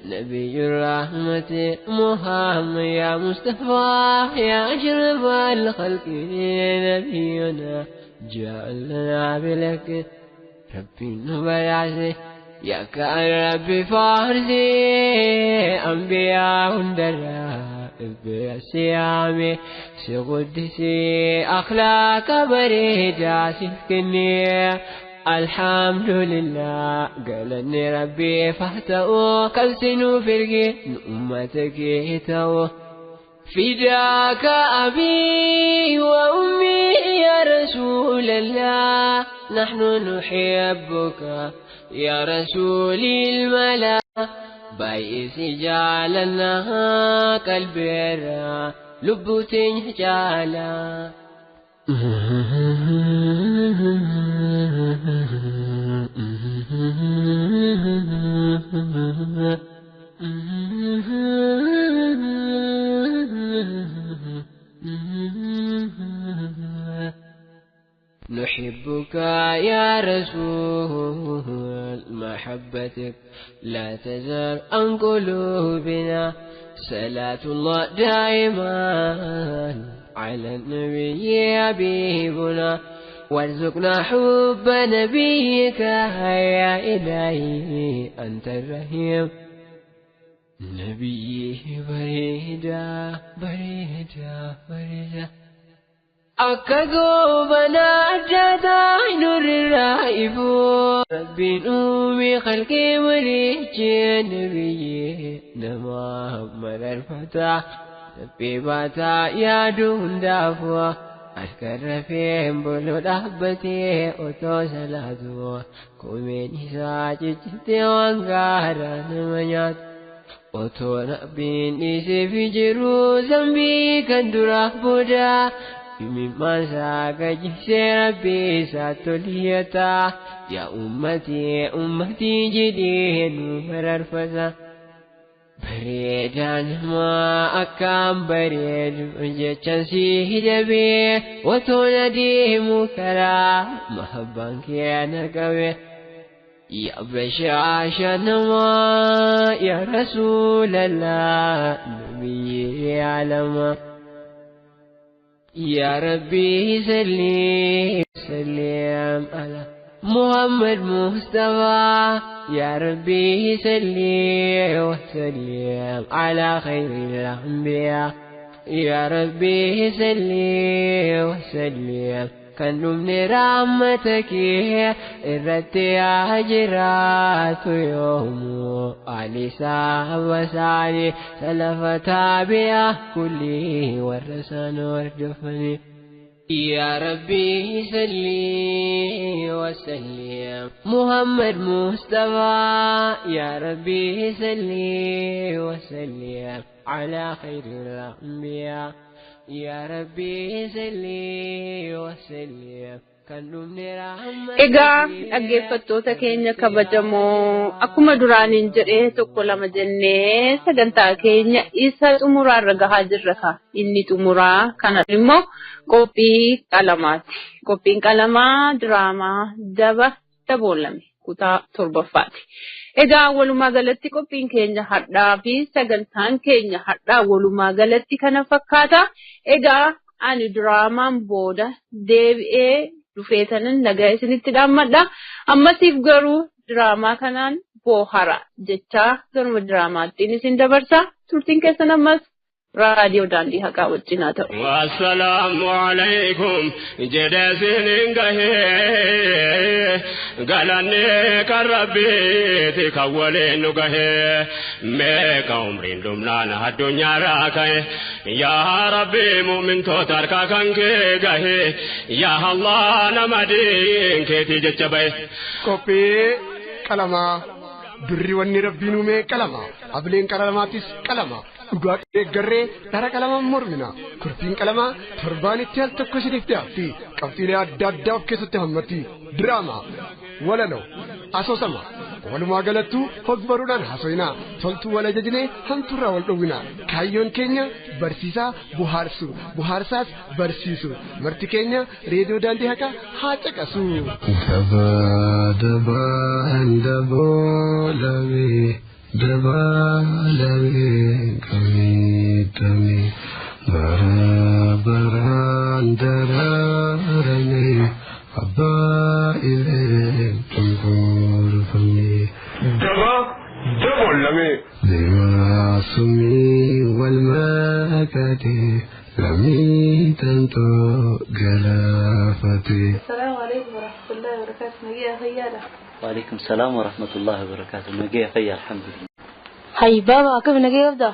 نبي الرحمة محمد يا مصطفى يا أشرف الخلق نبينا جعلنا بلك ربي نبياسي يا كان ربي فارسي أنبياء درا بسيامي سقدسي أخلاق بريجا سفكني الحمد لله قالني ربي فاحتوى كالسنو فرقي أمتك يتوى فداك أبي وأمي يا رسول الله نحن نحبك يا رسول الملا بايس جعلنا كالبرا لبوتين جعلا نحبك يا رسول محبتك لا تزال عن قلوبنا صلاة الله دائما على النبي حبيبنا وارزقنا حب نبيك يا إلهي أنت الرحيم نبي بريدا بريدا بريدا أكذو بنا جدا نور الرائفو ربي نومي خلقي مريجي نبي نما مدى الفتاة ربي باتا يا دون دافوا أذكر فيهم بلو دهبتي أتو سلاتو كومين ساجي جتي وانقارا نمانيات أتو نبين إسي في جرو زنبي كندرا بودا بمما ساق جسر بيسات اليتا يا أمتي أمتي جدين مرر فزا بريدان ما أكام بريد جتشان سيهدبي وتولدي مكرا محبان كيانا قوي يا بشاشا نما يا رسول الله نبي علما يا ربي سلم على محمد مصطفى يا ربي سلم وسلم على خير الأنبياء يا ربي سلم وسلم كن من رحمتك الرتي أجرات يوم علي صاحب سالي سلف تابع كله ورسان وردفني يا ربي سلي وسلم محمد مصطفى يا ربي سلي وسلم على خير الأنبياء يا ربي سلي وسلم Egaa dhaggeeffattoota keenya kabajamoo akkuma duraaniin jedhee tokko lama jennee sagantaa keenya isa xumuraarra gahaa jirra ka inni xumuraa kana immoo qophii qalamaati. Qophiin qalamaa diraamaa daba daboolame kutaa 7ffaati. Egaa walumaa galatti qophiin keenya hadhaa fi sagantaan keenya hadhaa walumaa galatti kana fakkaata. Egaa ani diraamaan booda deebi'ee dhufeetanin nagaa isinitti dhaammadha. Ammasiif garuu diraamaa kanaan boohara jechaa garuma diraamaattiin isin dabarsa. Turtiin keessan ammas raadiyoo daandii haqaa wajjin haa ta'u. Wassalaamu alaykum jedheesin gahee galannee kan rabbiiti kan waliin nu gahee meeqa umriin dhumnaan addunyaarraa ka'e yaa rabbi mu'mintoota harkaa kan kee gahee yaa Allah nama diin keetii jecha bahe. Qophii qalamaa birri wanni rabbiin uume qalama ableen qalamaatis qalama. Dhugaa eeggarree dara qalamaan mormina kurtiin qalamaa torbaanitti al tokko isiniif dhiyaatti qabxiilee adda addaa of keessatti hammatti diraamaa walaloo asoosama walumaa galattuu hogbaruudhaan haasofnaa toltuu wal ajajnee hamtuurraa wal dhowwina kaayyoon keenya barsiisaa buhaarsu buhaarsaas barsiisu marti keenya reediyoo daandii haqaa haa caqasu. Dabalame kamitame bara baran dararame أبا إليه تنقر فمي دبا لمي لما سمي والمكاتي لمي تنتو قلافتي. السلام عليكم ورحمة الله وبركاته. نجيها خيالة. وعليكم السلام ورحمة الله وبركاته. نجيها خيال الحمد لله. هاي بابا كيف نجيها بدا؟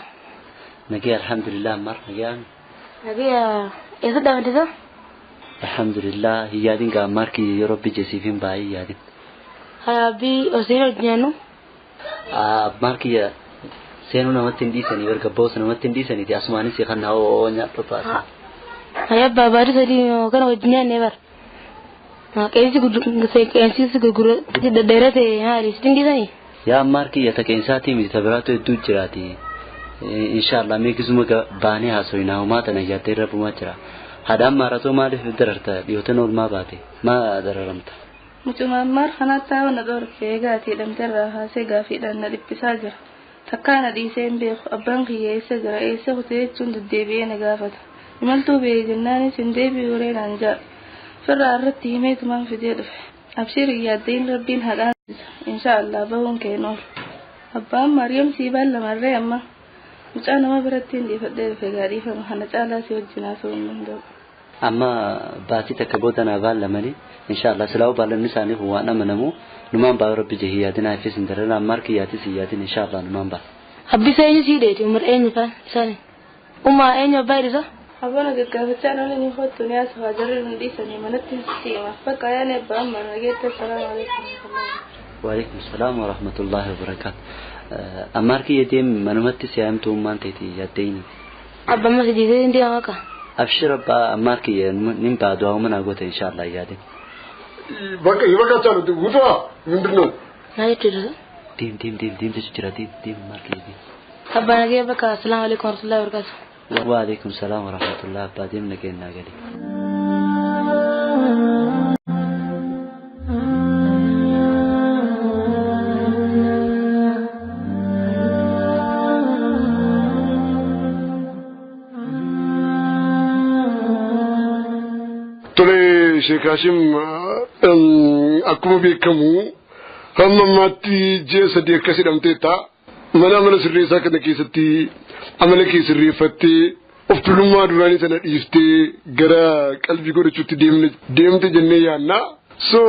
نجيها الحمد لله مر نجيها. نجيها إيه صدق أنت ده؟ الحمد لله هي دين قام ماركي يربي جسيفين باي يادين. هاي أبي أسير الجنو. ماركي سينو نمتين دي سني ورقة بوس نمتين دي سني دي أسماني سيخنا أو نعطف. هاي بابا رسالي كانوا وجنان نبر. كيسي سكر درته هاي ستين دي يا ماركي يتكينساتي متبراتو دوجراتي إن شاء الله ميكزومك باني هاسوينا وما تنجاتي رب ما ترى هذا ماراتو ما لف دررتا بيوتنور ما باتي ما دررمت مجمع مار خناتا وندور كيغاتي لم ترى هاسيغا في دان لبساجر تكانا دي سين بيخ أبان خيسة جرائسة وتيجون الدبي نجافت ملتو بيجناني سندبي ورين أنجا فرع الرتي ميت من في ديرف أبشر يا دين ربين هذا إن شاء الله بهون كينور أبان مريم سيبال لمرة أما مش أنا ما برتين دي فدير في غادي فمحنا تعالى سوجنا سون من دو أما باتي تكبوتنا بال لمني إن شاء الله سلاو بالنساني هو أنا منمو نمان بارب بجهياتنا في سندرنا ماركياتي سياتين إن شاء الله نمان با أبي سيني سيدتي عمر أين فا سنة أما أين بايرزا أبانا قد كافتنا لني خدت ناس هاجر ندي سني منتين سيما فكايا نبأ أمر نجيت السلام عليكم وعليكم السلام ورحمة الله وبركاته أماركي يديم منومتي سيامتو مانتيتي يديني أبا ما سيدي دي أماكا أبشر أبا أماركي نمبا دعو من أقوت إن شاء الله يادين يبقى تعالوا تقولوا من دنو نايت تجرا ديم تجرا ديم ماركي يدين أبا نجي بكا السلام عليكم ورحمة الله وبركاته وعليكم السلام ورحمة الله أبا ديم نجينا ناقلي Sheikh Hashim akkuma beekamu hamma ammaatti ji'a sadii akka jedhamteetta mana sirreessaa kana keessatti amala kee sirreeffattee of tuulummaa duraanii sana dhiiftee gara qalbii godhachuutti deemte jennee yaadna. So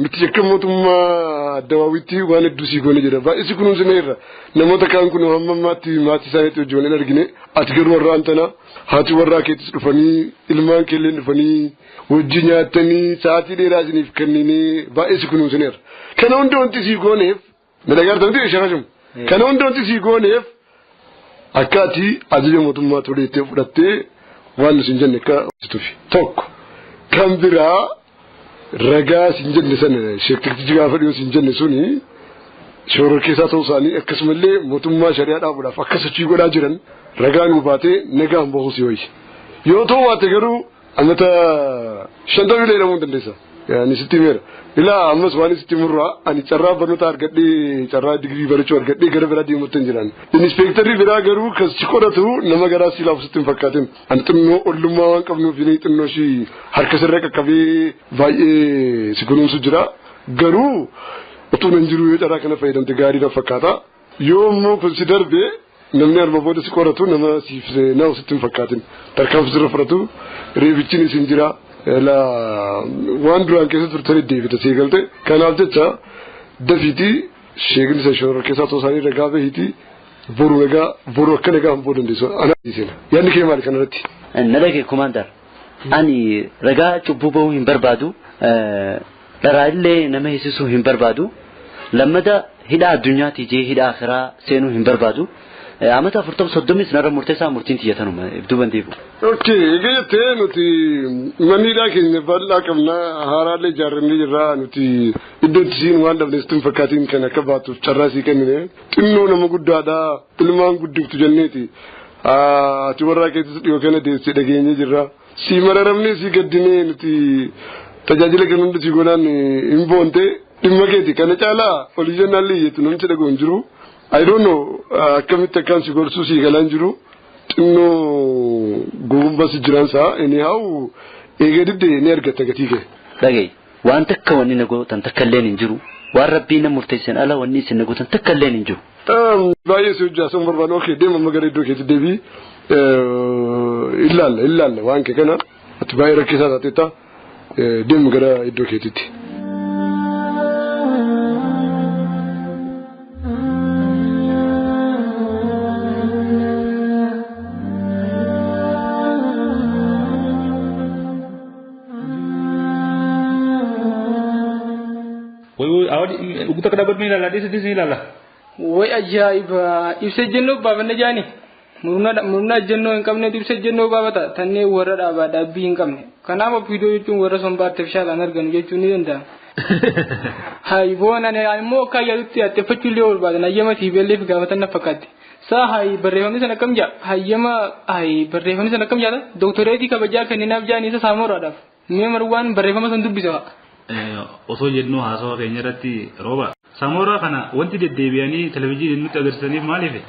nuti akka mootummaa Dawaawitti waan hedduu sii goone jedha. Baay'ee si kunuunsineerra. Namoota kaan kun hamma ammaatti maatii isaaniitti wajjin hin argine. Ati garuu warraan tana haati warraa keettis dhufanii ilmaan keelleen dhufanii wajji nyaatanii sa'aatii dheeraa isiniif kennanii baay'ee si kunuunsineerra. Kana hunda wanti sii gooneef midhagartamti shakashum. Kana hunda wanti sii gooneef akka ati ajaja mootummaa toleettee fudhattee waan nuti hin jenne akka hojjetuufi. Tokko kan biraa ragaa sin jenne sana sheektichi gaafa dhiyoo sin jenne suni shoora keessaa ta'uu isaanii akkasumallee mootummaa shari'aa dhaabuudhaaf akka sochii godhaa jiran ragaa nuu baatee nagaan bahus yoo yoo ta'u waate garuu ammata 50 jedhamuu dandeessa. Yaani sitti meera. Ilaa ammas waan sitti murraa ani carraa barnoota argadhee carraa digirii barachuu argadhee gara biraa deemuutti hin jiran. Inspektarri biraa garuu kan si qoratu nama garaa si laafu sitti hin fakkaatin. Ani xinnoo ollummaa waan qabnuuf ni xinnoo shi harka sirra qaqqabee baay'ee si kunuunsu jira. Garuu utuu nan jiru yoo carraa kana fayyadamte gaariidha fakkaata. Yoo immoo kun si darbee namni arma booda si qoratu nama siif nama sitti hin fakkaatin. Tarkaanfi sirra fudhatu reebichiin isin jira. La waan duraan keessa turtanii deebita seegalte kanaaf jecha dafiitii sheekni isa shoora keessaa ta'uu isaanii ragaa bahiitii boru akka nagaa hambuu dandeessu anaa dhiisena yaadni kee maali kanarratti. Nalage kumaandar ani ragaa cubbuu bahuu hin barbaadu dharaallee nama hiisisuu hin barbaadu lammata hidhaa addunyaati jee hidhaa akhiraa seenuu hin barbaadu. Amata 40 nara murteessaa murtiin xiyyatanuma duban deebu. Okay, eegalee nuti maniidhaa keenya bal'aa qabna haaraalee ijaarrannee jirra nuti iddootti siin waan dhabneessuun fakkaatiin kan akka baatuuf carraa sii kennine xinnoo nama guddaadha ilmaan guddiftu jenneeti. Ati warraa keessatti dhiyoo kana deessee dhageenyee jirra. Sii mararamnee sii gaddinee nuti tajaajila kan hundi sii goonaan hin boonte dhimma keeti kana caalaa olii jennaallee iyyeetu namni dhagoo hin jiru. I don't know akkamitti akkaan si gorsuu sii galaan jiru xinnoo gowwummaa si jiran saa anyhow eega didde ni argatta gatii kee. Dhagee waan takka wanni na gootan takka illee hin jiru waan rabbii na murteessan ala wanni isin na gootan takka illee hin jiru. Baay'ee si hojjaasan barbaadu okee deema magara iddoo keetti deebii ilaalla waan kee kana ati baay'ee rakkisaa taateetta deema gara iddoo keetitti. Uguta kedapat ni lala, di sini lala. Woi ajaib, ibsa jenno baba na jani. Murna jenno yang kamne ibsa jenno baba ta, tanne wara da ba da bi yang kamne. Kanama video itu wara sombar tefsha lanar gan jechu ni enda. Hai bona ne almo kaya utti ate faculi ol ba na yema ti belle fi gawatan na fakati. Sa hai barrehoni sana kamja, hai yema hai barrehoni sana kamja da. Doktoreti ka baja kan ninab jani sa samora da. Me marwan barrehoma san dubbisa. Osoo jennu haasawaa keenya irratti rooba samoora kana wanti deddeebi'anii televizyiiniin nutti agarsiisaniif maaliif?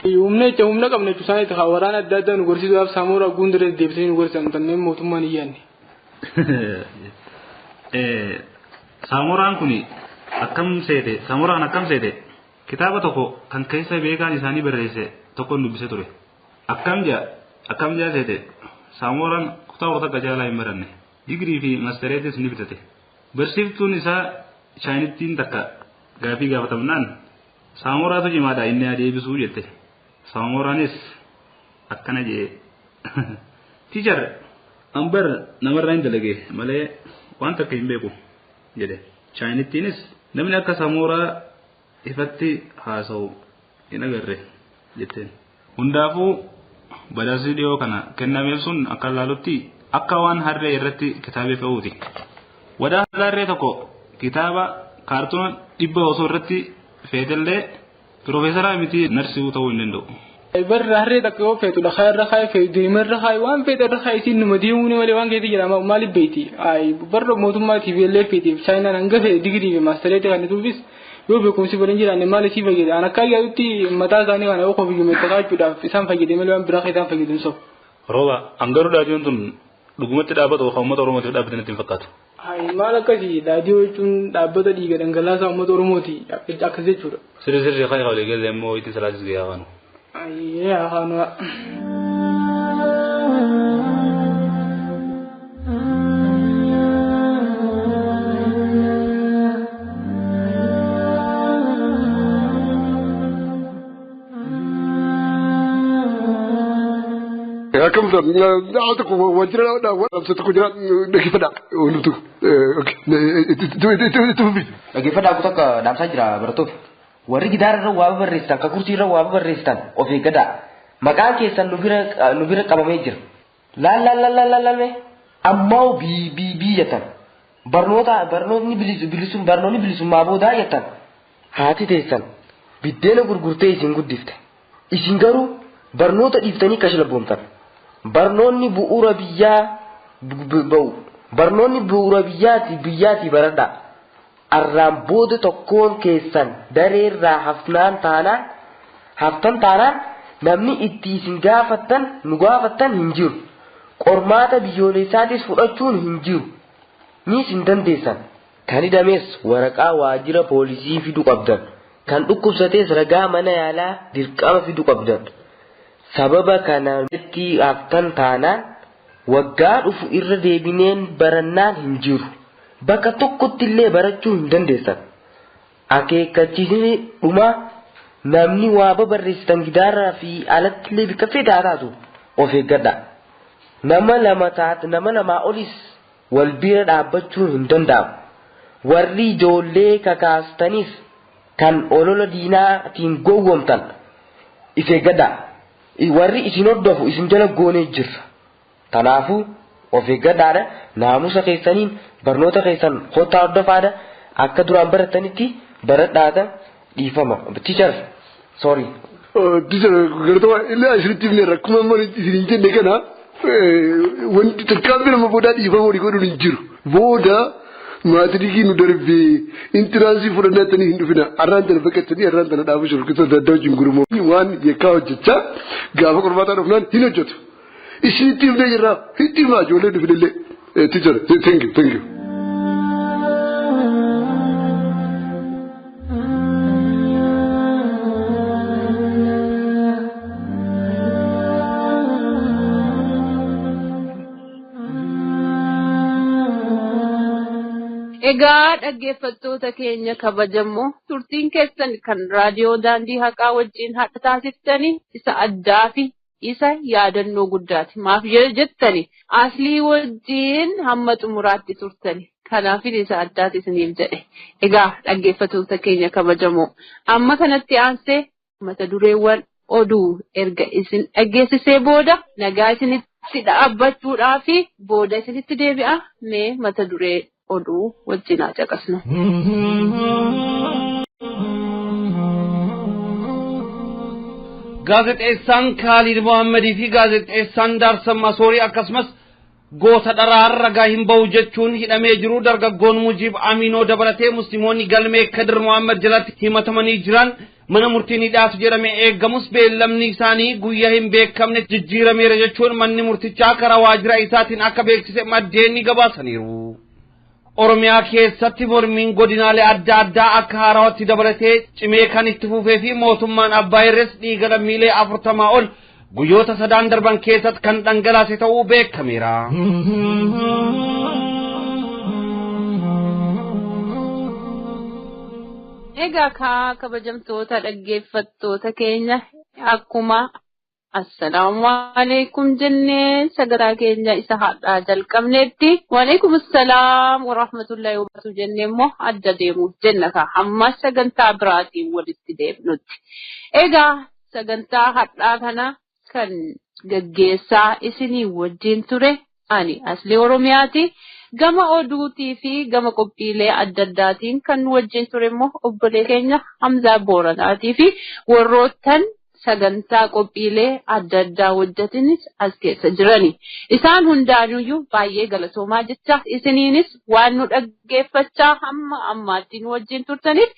Humna qabna jechuun isaa waraana adda addaa nu gorsiisuudhaaf samoora gunduree deebisanii nu gorsiisan tanneen mootummaan hin yaadne. Samooraan kun akkam seete kitaaba tokko kan keessa beekaan isaanii barreesse tokko dubbise ture. Akkam jaa seete samooraan kutaa horta jaalaa hin baranne digirii fi maastereetis ni bitate. Bersiftuun isaa shaanittiin takka gaafii gaafatamnaan saamoraatu cimaadha inni adeebisuu jette. Saamoraanis akkana jee tiichar ambar namarraa hin dalage malee waan takka hin beeku jedhe. Shaanittiinis namni akka saamoraa ifatti haasa'u hin agarre jetteen. Hundaafuu badhaasni dhiyoo kana kennameef sun akka laalutti akka waan harree irratti kitaabee fe'uuti. Wadaa harree tokko kitaaba kaartuuna 100 osoo irratti feetellee Profeesara miti narsii ta'uu hin danda'u. Barra harree takka yoo feetu la khayrra khay feetu deemarra khay waan feetarra khay isin numa deemuu malee waan keetii jedhama maaliif beeyti. Barra mootummaa TV LFT China hanga fee digirii fi maastereetii kan tuufis yoo beekumsi badan jiraanne maaliif si fayyada. Ana akka yaa'utti mataa isaanii kana okkoo biyya meeqaachuudhaaf isaan fayyadee malee waan biraa isaan fayyaduu sof. Rooba angaruu daadiyoon tun dhugumatti dhaabbata uummata Oromootiif dhaabbatan ittiin fakkaatu. Maal akkasii daadiyoo jechuun dhaabbata dhiiga dhangalaasaa uummata Oromooti akkas jechuudha. Sirri khay hawlee galee immoo itti salaatis guyyaa waanu. Yaa haanu. Akkam ta'u wajjira wanta jira dhaggeeffadha nutu dhaggeeffadha aku takka dhaamsaa jira barattoota warri gidaararra waa barreessitan ka kursiirra waa barreessitan of eeggadhaa maqaan keessan nu bira qabamee jira laallallallallalme ammoo biyyatan barnoonni bilisummaa boodaa jettan haati teessan biddeena gurgurtee isin guddifte isin garuu barnoota dhiiftanii kashlabboomtan. Barnoonni bu'uura biyyaati baradha. Arraan booda tokkoon keessan dareerraa haftan taanaan namni itti isin gaafattan nu gaafattan hin jiru. Qormaata biyyoolessaatis fudhachuun hin jiru. Nis hin dandeessan. Kan hidhames waraqaa waajjira poolisii fiduu qabdan. Kan dhukkubsates ragaa mana yaalaa dirqama fiduu qabdan. Sababa kanatti haftan taanaan waggaa dhufu irra deebineen barannaan hin jiru. Bakka tokkotti illee barachuu hin dandeessan. Akeekkachiisni dhuma namni waa barreessitan gidaarraa fi alatti illee bakka fedhaa taatu of eeggadha. Nama lamaa olis wal bira dhaabbachuu hin danda'amu. Warri ijoollee kakaastanis kan olola diinaatiin gowwomtan of eeggadha. Warri isin hordofu isin jala goonee jirra. Kanaafuu of eeggadhaadha. Naamusa keessaniin barnoota keessan kottaa hordofaadha. Akka duraan baratanitti baradhaadha dhiifama. Teacher, sorry. Teacher, gartuu illee asirratti illee rakkuma amma isin jenne kana wanti tarkaanfii nama boodaa dhiifama walii godhuun hin jiru. Booda maatirikii nu darbee intiransii fudhannatanii hin dhufina. Arraan tana baqattanii arraan tana dhaabuu jiru. Kisa adda addaa wajjin gurmoo. Waan yakkaa hojjechaa gaafa qormaataa dhufnaan hin hojjetu. Isinitti himnee jirraa itti himaa ijoollee dhufinillee. Teacher, thank you. Egaa dhaggeeffattoota keenya kabajamoo turtiin keessan kan raadiyoo daandii haqaa wajjin hadha taasiftanii isa addaa fi isa yaadannoo guddaati. Maaf jettani aslii wajjin hamma xumuraatti turtani. Kanaafin isa addaati isiniif jedhe. Egaa dhaggeeffattoota keenya kabajamoo amma kanatti aansee mata dureewwan oduu erga isin dhaggeessisee booda nagaa isinitti dhaabbachuudhaa fi booda isinitti deebi'a mee mata duree oduu wajjin haa caqasnu. Gaazexeessaan Khalid Mohammadii fi gaazexeessaan Daarsammaa Soorii akkasumas goota dharaarra ragaa hin ba'u jechuun hidhamee jiru dargaggoon Mujiib Aminoo dabalatee musliimoonni galmee Kadir Mohammad jalatti himatamanii jiran mana murtiin hidhaatu jedhame eeggamus beellamni isaanii guyyaa hin beekamne jijjiirameera jechuun manni murtichaa karaa waajjira isaatiin akka beeksise maddeenni gabaasaniiru. Oromiyaa keessatti mormiin godinaalee adda addaa akka haaraatti dabalatee cimee kan itti fufee fi mootummaan Abbaa Irrees dhiiga lammiilee 40 ol guyyoota sadaan darban keessatti kan dhangalaase ta'uu beekameera. Egaa kabajamtoota dhaggeeffattoota keenya akkuma assalamu alaikum jennee sagantaa keenya isa hadhaa jalqabneetti wa alaikum assalam wa rahmatullahi wa barakatuh jennee immoo adda deemuuf jenna hamma sagantaa biraatiin walitti deebinutti. Egaa sagantaa hadhaa kana kan gaggeessaa isinii wajjin ture ani Aslii Oromiyaati. Gama oduutii fi gama qophiilee adda addaatiin kan wajjin ture immoo obbolee keenya Hamzaa Booranaatii fi warroottan sagantaa qophiilee adda addaa hojjetanis as keessa jirani. Isaan hundaanuyyuu baay'ee galatoomaa jecha isiniinis waan nu dhaggeeffachaa hamma ammaatti nu wajjin turtaniif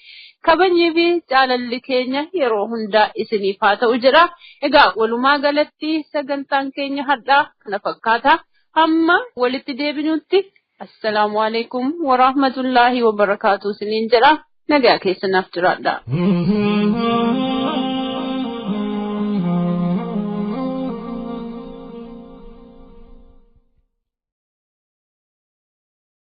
kabajii fi jaalalli keenya yeroo hundaa isiniif haa ta'u jedha. Egaa walumaa galatti sagantaan keenya hadhaa kana fakkaata. Hamma walitti deebinutti assalamu alaikum wa rahmatullahi wa barakatuh isiniin jedha. Nagaa keessanaaf jiraadha.